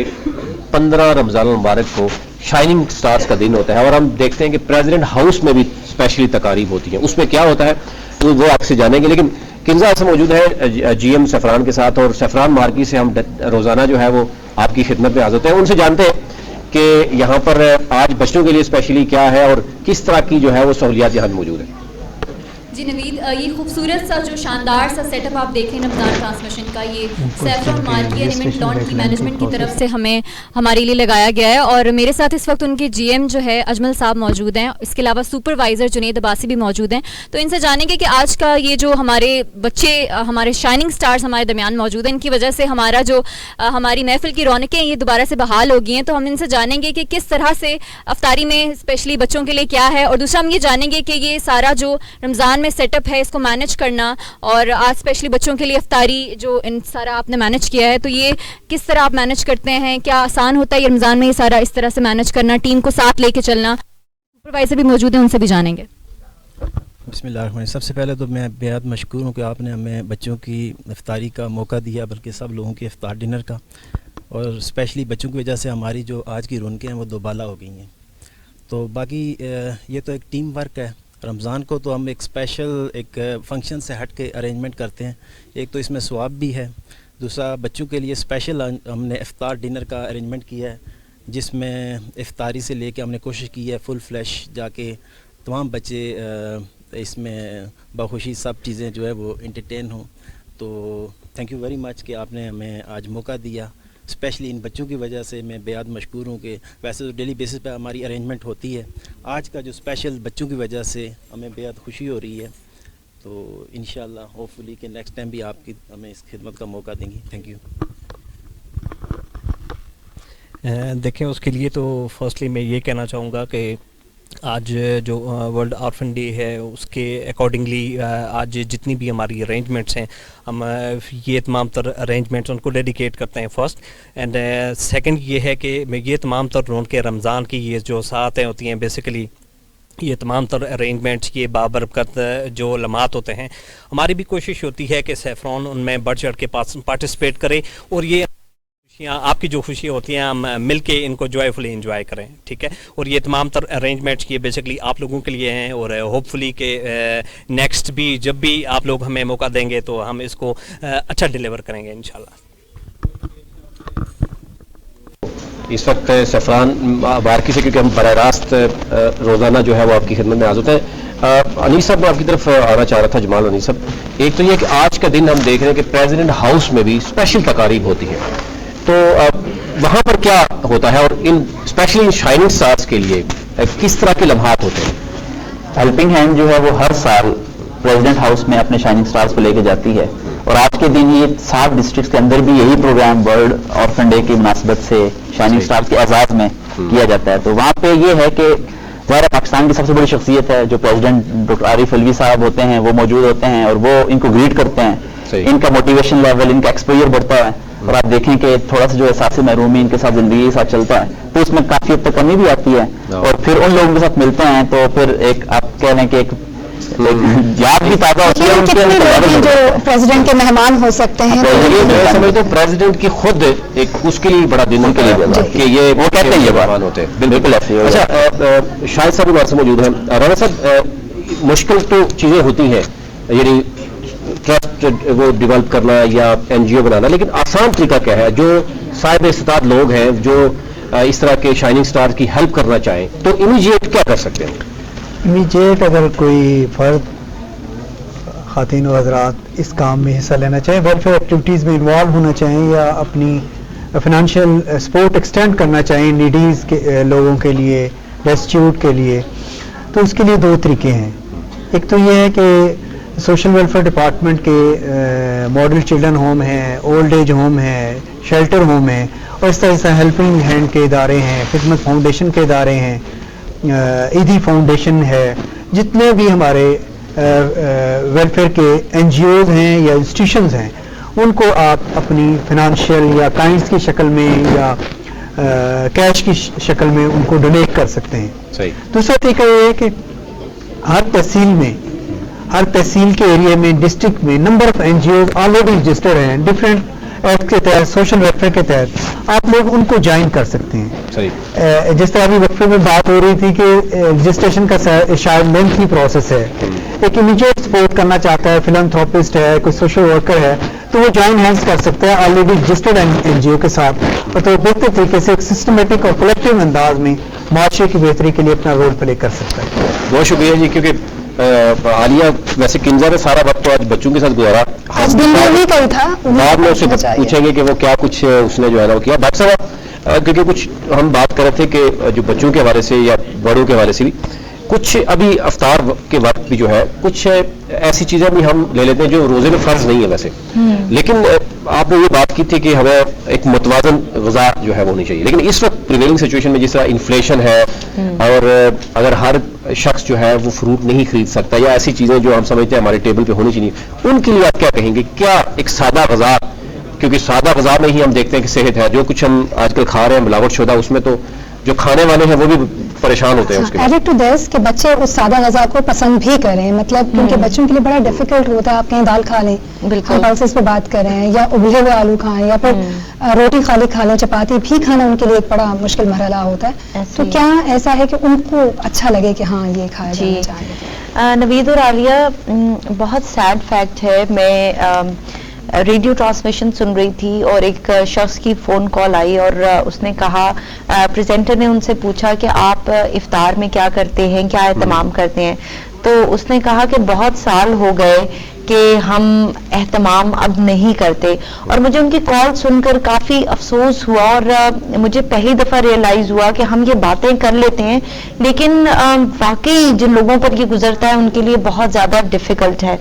[SPEAKER 3] 15 रमज़ान मुबारक को शाइनिंग स्टार्स का दिन होता है, और हम देखते हैं कि प्रेसिडेंट हाउस में भी स्पेशली तकारीब होती है। उसमें क्या होता है तो वो आपसे जानेंगे, लेकिन किंजा से मौजूद है जीएम सैफरान के साथ, और सैफरान मार्की से हम रोजाना जो है वो आपकी खिदमत में हाजिर होते हैं। उनसे जानते हैं कि यहाँ पर आज बच्चों के लिए स्पेशली क्या है और किस तरह की जो है वो सहूलियात यहाँ मौजूद है।
[SPEAKER 5] जी नवीद, ये खूबसूरत सा जो शानदार सा सेटअप आप देख रहे हैं रमज़ान ट्रांसमिशन का, ये सैफरान मार्की एलिमेंट लॉन की मैनेजमेंट की तरफ से हमारे लिए लगाया गया है। और मेरे साथ इस वक्त उनके जीएम जो है अजमल साहब मौजूद हैं, इसके अलावा सुपरवाइज़र जुनैद अब्बासी भी मौजूद हैं। तो इनसे जानेंगे कि आज का ये जो हमारे बच्चे, हमारे शाइनिंग स्टार्स हमारे दरमियान मौजूद हैं, इनकी वजह से हमारा जो हमारी महफिल की रौनकें ये दोबारा से बहाल हो गई हैं। तो हम इनसे जानेंगे कि किस तरह से अफ्तारी में स्पेशली बच्चों के लिए क्या है, और दूसरा हम ये जानेंगे कि ये सारा जो रमज़ान सेटअप है इसको मैनेज करना, और आज स्पेशली बच्चों के लिए अफ्तारी जो इन सारा आपने मैनेज किया है, तो ये किस तरह आप मैनेज करते हैं, क्या आसान होता है ये रमज़ान में ये सारा इस तरह से मैनेज करना, टीम को साथ लेके चलना। सुपरवाइजर भी मौजूद है, उनसे भी जानेंगे।
[SPEAKER 10] बिस्मिल्लाह। सबसे पहले तो मैं बेहद मशकूर हूँ कि आपने हमें बच्चों की इफ्तारी का मौका दिया, बल्कि सब लोगों की इफ्तार डिनर का, और स्पेशली बच्चों की वजह से हमारी जो आज की रौनकें हैं वो दोबाला हो गई हैं। तो बाकी ये तो एक टीम वर्क है। रमज़ान को तो हम एक स्पेशल एक फ़ंक्शन से हट के अरेंजमेंट करते हैं, एक तो इसमें सवाब भी है, दूसरा बच्चों के लिए स्पेशल हमने इफ्तार डिनर का अरेंजमेंट किया है, जिसमें इफ्तारी से लेके हमने कोशिश की है फुल फ्लैश जाके तमाम बच्चे इसमें बखुशी सब चीज़ें जो है वो इंटरटेन हों। तो थैंक यू वेरी मच कि आपने हमें आज मौका दिया, स्पेशली इन बच्चों की वजह से मैं बेहद मशकूर हूँ कि वैसे तो डेली बेसिस पे हमारी अरेंजमेंट होती है, आज का जो स्पेशल बच्चों की वजह से हमें बेहद खुशी हो रही है। तो इंशाल्लाह होपफुली कि नेक्स्ट टाइम भी आपकी हमें इस खिदमत का मौका देंगी। Thank you.
[SPEAKER 11] देखें, उसके लिए तो फर्स्टली मैं ये कहना चाहूँगा कि आज जो वर्ल्ड ऑर्फन डे है उसके अकॉर्डिंगली आज जितनी भी हमारी अरेंजमेंट्स हैं, हम ये तमाम तर अरेंजमेंट्स उनको डेडिकेट करते हैं फर्स्ट। एंड सेकंड ये है कि ये तमाम तर रौनकें रमज़ान की ये जो सातें होती हैं, बेसिकली ये तमाम तर अरेंजमेंट्स ये बाबरकत जो लम्हात होते हैं, हमारी भी कोशिश होती है कि सैफरान उनमें बढ़ चढ़ के पार्टिसिपेट करे, और ये खुशियाँ आपकी जो खुशियाँ होती हैं हम मिल के इनको जॉयफुली इंजॉय करें। ठीक है, और ये तमाम तर अरेंजमेंट्स ये बेसिकली आप लोगों के लिए हैं, और होपफुली के नेक्स्ट भी जब भी आप लोग हमें मौका देंगे तो हम इसको अच्छा डिलीवर करेंगे इंशाल्लाह।
[SPEAKER 3] इस वक्त सैफरान मार्की से, क्योंकि हम बराह रास्त रोज़ाना जो है वो आपकी खिदमत में हाजिर होते हैं। अनीस साहब आपकी तरफ आना चाह रहा था, जमाल अनीस साहब। एक तो ये कि आज का दिन हम देख रहे हैं कि प्रेसिडेंट हाउस में भी स्पेशल तकारीब होती है, तो वहाँ पर क्या होता है, और इन स्पेशली इन शाइनिंग स्टार्स के लिए किस तरह के लम्हात होते हैं?
[SPEAKER 4] हेल्पिंग हैंड जो है वो हर साल प्रेसिडेंट हाउस में अपने शाइनिंग स्टार्स को लेके जाती है, और आज के दिन ये 7 डिस्ट्रिक्ट्स के अंदर भी यही प्रोग्राम वर्ल्ड ऑर्फन डे की मुनासिबत से शाइनिंग स्टार्स के एजाज में किया जाता है। तो वहाँ पे ये है कि ज़ाहिर पाकिस्तान की सबसे बड़ी शख्सियत है जो प्रेसिडेंट डॉक्टर आरिफ अलवी साहब होते हैं, वो मौजूद होते हैं और वो इनको ग्रीट करते हैं। इनका मोटिवेशन लेवल, इनका एक्सपोजर बढ़ता है, और आप देखें कि थोड़ा सा जो एहसास महरूमी इनके साथ ज़िंदगी के साथ चलता है तो इसमें काफ़ी हद तक कमी भी आती है, और फिर उन लोगों के साथ मिलते हैं तो फिर एक आप कह रहे हैं कि एक याद भी ताज़ा होती है।
[SPEAKER 1] कितने लोग हैं जो प्रेसिडेंट के मेहमान हो सकते हैं?
[SPEAKER 3] मैं समझता हूँ प्रेसिडेंट की खुद एक उसके लिए बड़ा दिन उनके लिए कि ये वो कहते हैं ये मेहमान होते हैं, बिल्कुल ऐसे। अच्छा, शाहिद साहब हमारे से मौजूद हैं। राना साहब, मुश्किल तो चीज़ें होती हैं, यानी ट्रस्ट वो डेवलप करना या एनजीओ बनाना, लेकिन आसान तरीका क्या है? जो साहिब इस्तात लोग हैं जो इस तरह के शाइनिंग स्टार की हेल्प करना चाहें तो इमीडिएट क्या कर सकते हैं?
[SPEAKER 12] इमीडिएट अगर कोई फर्द, खातिन व हज़रात इस काम में हिस्सा लेना चाहें, वेलफेयर एक्टिविटीज़ में इन्वॉल्व होना चाहें, या अपनी फाइनेंशियल सपोर्ट एक्सटेंड करना चाहें नीडीज़ के लोगों के लिए, डेस्टिट्यूट के लिए, तो उसके लिए 2 तरीके हैं। एक तो ये है कि सोशल वेलफेयर डिपार्टमेंट के मॉडल चिल्ड्रन होम हैं, ओल्ड एज होम हैं, शेल्टर होम हैं, और इस तरह से हेल्पिंग हैंड के इदारे हैं, खिदमत फाउंडेशन के इदारे हैं, ईदी फाउंडेशन है, जितने भी हमारे वेलफेयर के एनजीओज़ हैं या इंस्टीट्यूशंस हैं, ان کو آپ اپنی فائنانشیل یا کائنڈس کی شکل میں یا کیش کی شکل میں ان کو ڈونیٹ کر سکتے ہیں. دوسرا طریقہ یہ ہے کہ ہر تحصیل کے ایریا میں ڈسٹرکٹ میں number of NGOs already registered ہیں ڈفرینٹ ایکٹ کے تحت, سوشل ویلفیئر کے تحت آپ لوگ ان کو جوائن کر سکتے ہیں. جس طرح ابھی وقفے میں بات ہو رہی تھی کہ رجسٹریشن کا شاید لینتھی پروسیس ہے, ایک امیجیٹ سپورٹ کرنا چاہتا ہے, فلانتھروپسٹ ہے, کوئی سوشل ورکر ہے, تو وہ جوائن ہینڈز کر سکتا ہے آلریڈی رجسٹرڈ NGO کے ساتھ, اور تو بہتر طریقے سے ایک سسٹمیٹک اور کلیکٹیو انداز میں معاشرے کی بہتری کے لیے اپنا رول پلے کر سکتا ہے.
[SPEAKER 3] بہت شکریہ جی. کیونکہ عالیہ ویسے کنزا نے سارا وقت تو آج بچوں کے ساتھ گزارا, بعد میں اسے پوچھیں گے کہ وہ کیا کچھ اس نے جو ہے نا وہ کیا. ڈاکٹر صاحب کیونکہ کچھ ہم بات کر رہے تھے کہ جو بچوں کے حوالے سے یا بڑوں کے حوالے سے بھی کچھ ابھی افطار کے وقت بھی جو ہے کچھ ایسی چیزیں بھی ہم لے لیتے ہیں جو روزے میں فرض نہیں ہے ویسے, لیکن آپ نے یہ بات کی تھی کہ ہمیں ایک متوازن غذا جو ہے وہ ہونی چاہیے. لیکن اس وقت پریویلنگ سچویشن میں جس طرح انفلیشن ہے اور اگر ہر شخص جو ہے وہ فروٹ نہیں خرید سکتا یا ایسی چیزیں جو ہم سمجھتے ہیں ہمارے ٹیبل پہ ہونی چاہیے, ان کے لیے آپ کیا کہیں گے؟ کیا ایک سادہ غذا, کیونکہ سادہ غذا میں ہی ہم دیکھتے ہیں کہ صحت ہے, جو کچھ ہم آج کل کھا رہے ہیں ملاوٹ شدہ, اس میں تو جو کھانے والے ہیں وہ بھی پریشان ہوتے ہیں اس کے
[SPEAKER 1] ایڈڈ ٹو دس کہ بچے اس سادہ غذا کو پسند بھی کریں, مطلب کیونکہ بچوں کے لیے بڑا ڈیفیکلٹ ہوتا ہے. آپ کہیں دال کھا لیں, ہم پلسز پہ بات کر رہے ہیں, یا ابلے ہوئے آلو کھائیں, یا پھر روٹی خالی کھا لیں, چپاتی بھی کھانا ان کے لیے ایک بڑا مشکل مرحلہ ہوتا ہے. تو کیا ایسا ہے کہ ان کو اچھا لگے کہ ہاں یہ کھایا جانا چاہیے؟
[SPEAKER 7] نوید اور عالیہ, بہت سیڈ فیکٹ ہے, میں ریڈیو ٹرانسمیشن سن رہی تھی اور ایک شخص کی فون کال آئی اور اس نے کہا, پریزنٹر نے ان سے پوچھا کہ آپ افطار میں کیا کرتے ہیں, کیا اہتمام کرتے ہیں, تو اس نے کہا کہ بہت سال ہو گئے کہ ہم اہتمام اب نہیں کرتے. اور مجھے ان کی کال سن کر کافی افسوس ہوا اور مجھے پہلی دفعہ ریئلائز ہوا کہ ہم یہ باتیں کر لیتے ہیں لیکن واقعی جن لوگوں پر یہ گزرتا ہے ان کے لیے بہت زیادہ ڈیفیکلٹ ہے.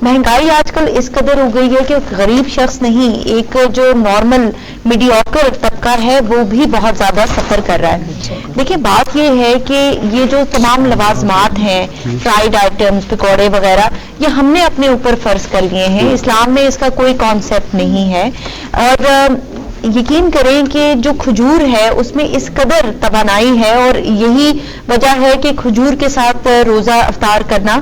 [SPEAKER 7] مہنگائی آج کل اس قدر ہو گئی ہے کہ غریب شخص نہیں, ایک جو نارمل میڈیوکر طبقہ ہے وہ بھی بہت زیادہ سفر کر رہا ہے. دیکھیں بات یہ ہے کہ یہ جو تمام لوازمات ہیں, فرائیڈ آئٹمس, پکوڑے وغیرہ, یہ ہم نے اپنے اوپر فرض کر لیے ہیں. اسلام میں اس کا کوئی کانسیپٹ نہیں ہے. اور یقین کریں کہ جو کھجور ہے اس میں اس قدر توانائی ہے, اور یہی وجہ ہے کہ کھجور کے ساتھ روزہ افطار کرنا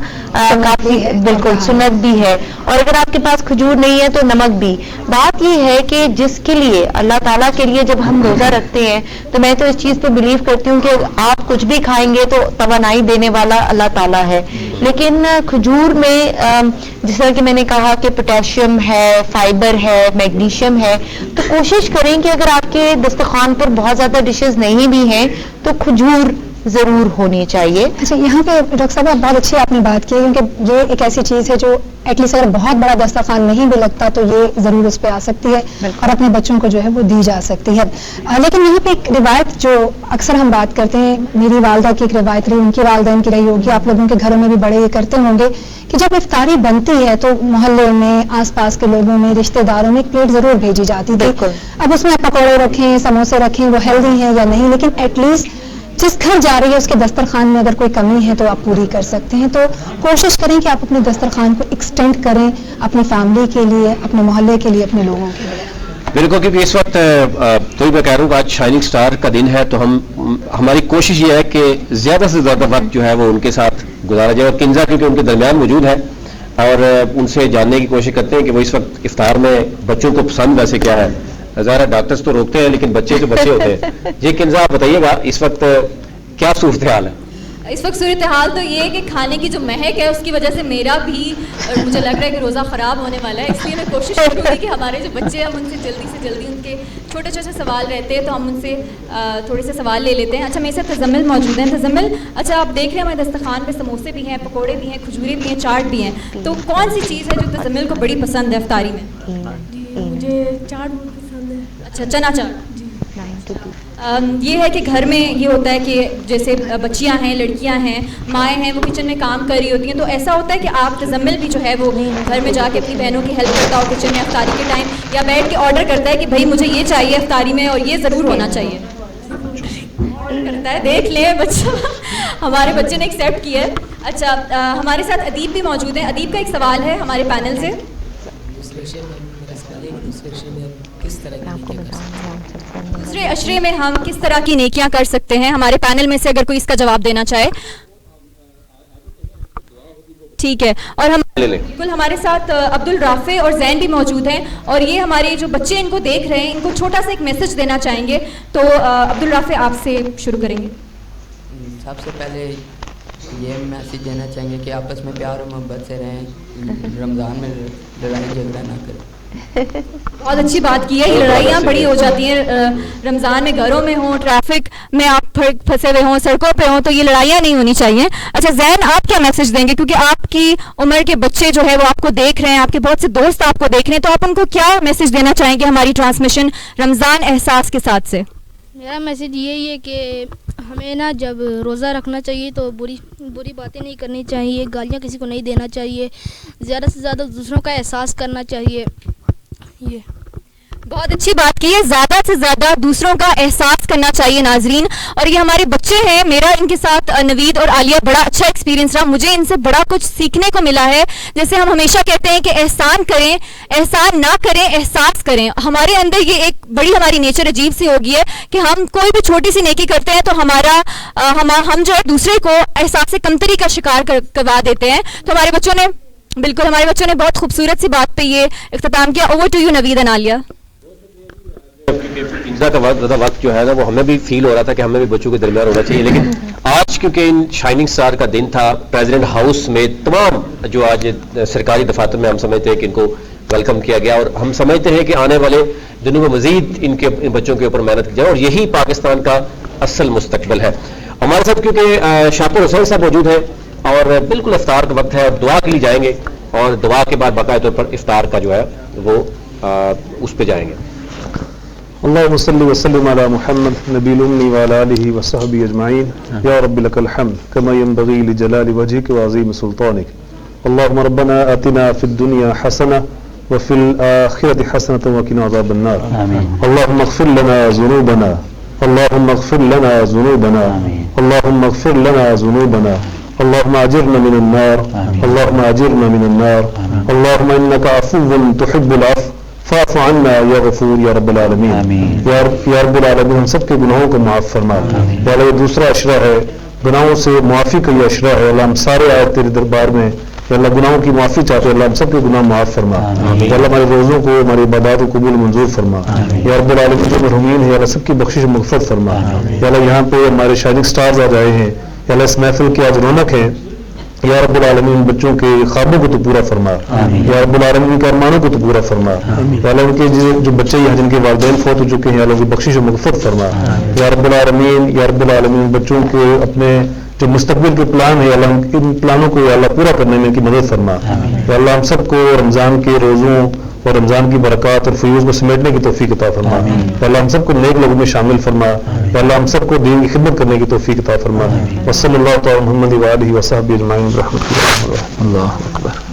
[SPEAKER 7] کافی بالکل سنت بھی ہے. اور اگر آپ کے پاس کھجور نہیں ہے تو نمک بھی. بات یہ ہے کہ جس کے لیے اللہ تعالیٰ کے لیے جب ہم روزہ رکھتے ہیں تو میں تو اس چیز پہ بلیو کرتی ہوں کہ آپ کچھ بھی کھائیں گے تو توانائی دینے والا اللہ تعالیٰ ہے. لیکن کھجور میں جس طرح کہ میں نے کہا کہ پوٹیشیم ہے, فائبر ہے, میگنیشیم ہے, تو کوشش کریں کہ اگر آپ کے دسترخوان پر بہت زیادہ ڈشز نہیں بھی ہیں تو کھجور ضرور ہونی چاہیے.
[SPEAKER 1] اچھا, یہاں پہ ڈاکٹر صاحب بہت اچھی آپ نے بات کی, کیونکہ یہ ایک ایسی چیز ہے جو ایٹ لیسٹ اگر بہت بڑا دسترخوان نہیں بھی لگتا تو یہ ضرور اس پہ آ سکتی ہے اور اپنے بچوں کو جو ہے وہ دی جا سکتی ہے. لیکن یہاں پہ ایک روایت جو اکثر ہم بات کرتے ہیں, میری والدہ کی ایک روایت رہی, ان کی والدین کی رہی ہوگی, آپ لوگوں کے گھروں میں بھی بڑے یہ کرتے ہوں گے کہ جب افطاری بنتی ہے تو محلے میں, آس پاس کے لوگوں میں, رشتہ داروں میں ایک پلیٹ ضرور بھیجی جاتی تھی. اب اس میں پکوڑے رکھیں, سموسے رکھیں, وہ ہیلدی ہیں یا نہیں, لیکن ایٹ لیسٹ جس گھر جا رہی ہے اس کے دسترخوان میں اگر کوئی کمی ہے تو آپ پوری کر سکتے ہیں. تو کوشش کریں کہ آپ اپنے دسترخوان کو ایکسٹینڈ کریں اپنی فیملی کے لیے, اپنے محلے کے لیے, اپنے لوگوں کے لیے.
[SPEAKER 3] بالکل, کیونکہ اس وقت تو میں کہہ رہا ہوں کہ آج شائننگ سٹار کا دن ہے تو ہماری کوشش یہ ہے کہ زیادہ سے زیادہ وقت جو ہے وہ ان کے ساتھ گزارا جائے. اور کنزا کیونکہ ان کے درمیان موجود ہے اور ان سے جاننے کی کوشش کرتے ہیں کہ وہ اس وقت افطار میں بچوں کو پسند ویسے کیا ہے. ظاہر ڈاکٹرز تو روکتے ہیں لیکن بچے تو بچے ہوتے ہیں. جی کنزا, آپ بتائیے گا اس وقت کیا صورتحال ہے؟
[SPEAKER 8] اس وقت صورتحال تو یہ ہے کہ کھانے کی جو مہک ہے اس کی وجہ سے میرا بھی مجھے لگ رہا ہے کہ روزہ خراب ہونے والا ہے. اس لیے میں کوشش کروں گی کہ ہمارے جو بچے ہیں ہم ان سے جلدی ان کے چھوٹے چھوٹے سوال رہتے ہیں تو ہم ان سے تھوڑے سے سوال لے لیتے ہیں. اچھا, میرے ساتھ تزمل موجود ہیں. تزمل, اچھا آپ دیکھ رہے ہیں ہمارے دسترخوان پہ سموسے بھی ہیں, پکوڑے بھی ہیں, کھجورے بھی ہیں, چاٹ بھی ہیں, تو کون سی چیز ہے جو تزمل کو بڑی پسند ہے افطاری میں؟
[SPEAKER 13] مجھے چاٹ بہت پسند ہے.
[SPEAKER 8] اچھا, چنا چاٹ. یہ ہے کہ گھر میں یہ ہوتا ہے کہ جیسے بچیاں ہیں, لڑکیاں ہیں, مائیں ہیں, وہ کچن میں کام کر رہی ہوتی ہیں, تو ایسا ہوتا ہے کہ آپ تزمل بھی جو ہے وہ گھر میں جا کے اپنی بہنوں کی ہیلپ کرتا ہو کچن میں افطاری کے ٹائم, یا بیٹھ کے آرڈر کرتا ہے کہ بھائی مجھے یہ چاہیے افطاری میں اور یہ ضرور ہونا چاہیے, کرتا ہے. دیکھ لیں بچہ, ہمارے بچے نے ایکسیپٹ کیا ہے. اچھا, ہمارے ساتھ ادیب بھی موجود ہیں. ادیب کا ایک سوال ہے ہمارے پینل سے.
[SPEAKER 14] आगाज़ कर लें, दूसरे अशरे में हम किस तरह की नेकियां कर सकते हैं?
[SPEAKER 8] दूसरे अशरे में हम किस तरह की नेकियां कर सकते हैं? हमारे पैनल में से अगर कोई इसका जवाब देना चाहे। ठीक है, और हम बिल्कुल हमारे साथ अब्दुल राफे और जैन भी मौजूद हैं और ये हमारे जो बच्चे इनको देख रहे हैं इनको छोटा सा एक मैसेज देना चाहेंगे। तो अब्दुल राफे आपसे शुरू करेंगे।
[SPEAKER 14] सबसे पहले ये मैसेज देना चाहेंगे कि आपस में प्यार और मोहब्बत से रहें, रमज़ान में लड़ाई झगड़ा ना करें।
[SPEAKER 8] बहुत अच्छी बात की है। ये लड़ाइयाँ बड़ी हो जाती हैं रमज़ान में, घरों में हों, ट्रैफिक में आप फंसे हुए हों, सड़कों पे हों, तो ये लड़ाइयाँ नहीं होनी चाहिए। अच्छा जैन, आप क्या मैसेज देंगे, क्योंकि आपकी उम्र के बच्चे जो है वो आपको देख रहे हैं, आपके बहुत से दोस्त आपको देख रहे हैं, तो आप उनको क्या मैसेज देना चाहेंगे हमारी ट्रांसमिशन रमज़ान एहसास के साथ से?
[SPEAKER 13] मेरा मैसेज यही है कि हमें ना जब रोज़ा रखना चाहिए तो बुरी बातें नहीं करनी चाहिए, गालियाँ किसी को नहीं देना चाहिए, ज़्यादा से ज़्यादा दूसरों का एहसास करना चाहिए। ये
[SPEAKER 8] बहुत अच्छी बात की है, ज़्यादा से ज़्यादा दूसरों का एहसास करना चाहिए नाजरीन। और ये हमारे बच्चे हैं, मेरा इनके साथ नवीद और आलिया बड़ा अच्छा एक्सपीरियंस रहा, मुझे इनसे बड़ा कुछ सीखने को मिला है। जैसे हम हमेशा कहते हैं कि एहसान करें, एहसान ना करें, एहसास करें। हमारे अंदर ये एक बड़ी हमारी नेचर अजीब सी हो गई है कि हम कोई भी छोटी सी नेकी करते हैं तो हम जो है दूसरे को एहसास से कमतरी का शिकार करवा देते हैं। तो हमारे बच्चों ने बहुत खूबसूरत सी बात पे ये इख्तिताम किया। Over to you Naveed and Aliya.
[SPEAKER 3] Pizza का ज़्यादा वक्त जो है ना वो हमें भी फील हो रहा था कि हमें भी बच्चों के दरमियान होना चाहिए, लेकिन आज क्योंकि इन शाइनिंग स्टार का दिन था, प्रेसिडेंट हाउस में तमाम जो आज सरकारी दफातर में हम समझते हैं कि इनको वेलकम किया गया और हम समझते हैं कि आने वाले दिनों में मजीद इन बच्चों के ऊपर मेहनत की जाए और यही पाकिस्तान का असल मुस्तकबिल है। हमारे साथ क्योंकि शाकिर हुसैन साहब मौजूद हैं और बिल्कुल इफ्तार का वक्त है और दुआ के लिए जाएंगे और दुआ के बाद बाकायदा तौर पर इफ्तार का जो है वो उस पर जाएंगे।
[SPEAKER 15] अल्लाहुम्मा सल्लि व सल्लिम अला मुहम्मद नबील उम्मी व अला आलिहि व सहबी अजमाइन या रब्बी लकल हम्द कमा यंबगी लिजलाली वजहिक व अज़ीम सुल्तानिक। अल्लाहुम्मा रब्बना आतिना फिद दुनिया हसना व फिल आखिरति हसनतन व क़िना अज़ाबन नार। अल्लाहुम्मा इग़फिर लना ज़ुनूबना, अल्लाहुम्मा इग़फिर लना ज़ुनूबना, अल्लाहुम्मा इग़फिर लना ज़ुनूबना, अल्लाहुम्मा अजिरना मिनन नार, अल्लाहुम्मा अजिरना मिनन नार, अल्लाहुम्मा इन्नका अफ़ुव्वुन तुहिब्बुल अफ़्व फ़अफ़ु अन्ना या गफ़ूर या रब्बल आलमीन। या रब्बल आलमीन हम सब के गुनाहों को माफ़ फरमा। या अल्लाह ये दूसरा अशरा है, गुनाहों से मुआफ़ी का ये अशरा है। अल्लाह हम सारे आए तेरे दरबार में, या अल्लाह गुनाहों की माफ़ी चाहते हैं, अल्लाह हम सब के गुनाह माफ़ फरमा। या अल्लाह हमारे रोज़ों को, हमारी इबादत को कबूल मंजूर फरमा। या रब्बल आलमीन जो मरहूमीन है, या अल्लाह सबकी बख्शिश मग़फ़िरत फरमा। या अल्लाह यहाँ पे हमारे शाइनिंग स्टार्स आज आए हैं, या अल्लाह इस महफिल की आज रौनक है। या रब्बुल आलमीन बच्चों के ख्वाबों को तो पूरा फरमा, या रब्बुल आलमीन के अरमानों को तो पूरा फरमा। या अल्लाह उनके जो बच्चे यहाँ जिनके वालिदैन फौत हो चुके हैं, अल्लाह की बख्शिश और मग़फ़िरत फरमा। या रब्बुल आलमीन बच्चों के अपने जो मुस्तक़बिल के प्लान है, अल्लाह इन प्लानों को अल्लाह पूरा करने में इनकी मदद फरमा। या अल्लाह हम सबको रमज़ान के रोज़ों और रमज़ान की बरक़ात और फ़यूज़ को समेटने की तौफ़ीक़ अता फरमा। या अल्लाह हम सबको नेक लोगों में शामिल फरमा। या अल्लाह हम सबको दीन की खिदमत करने की तौफ़ीक़ अता फरमा। वसल्लल्लाहु अलैहि व सल्लम व आलिहि व सहबिहि अजमाइन। अल्लाहु अकबर।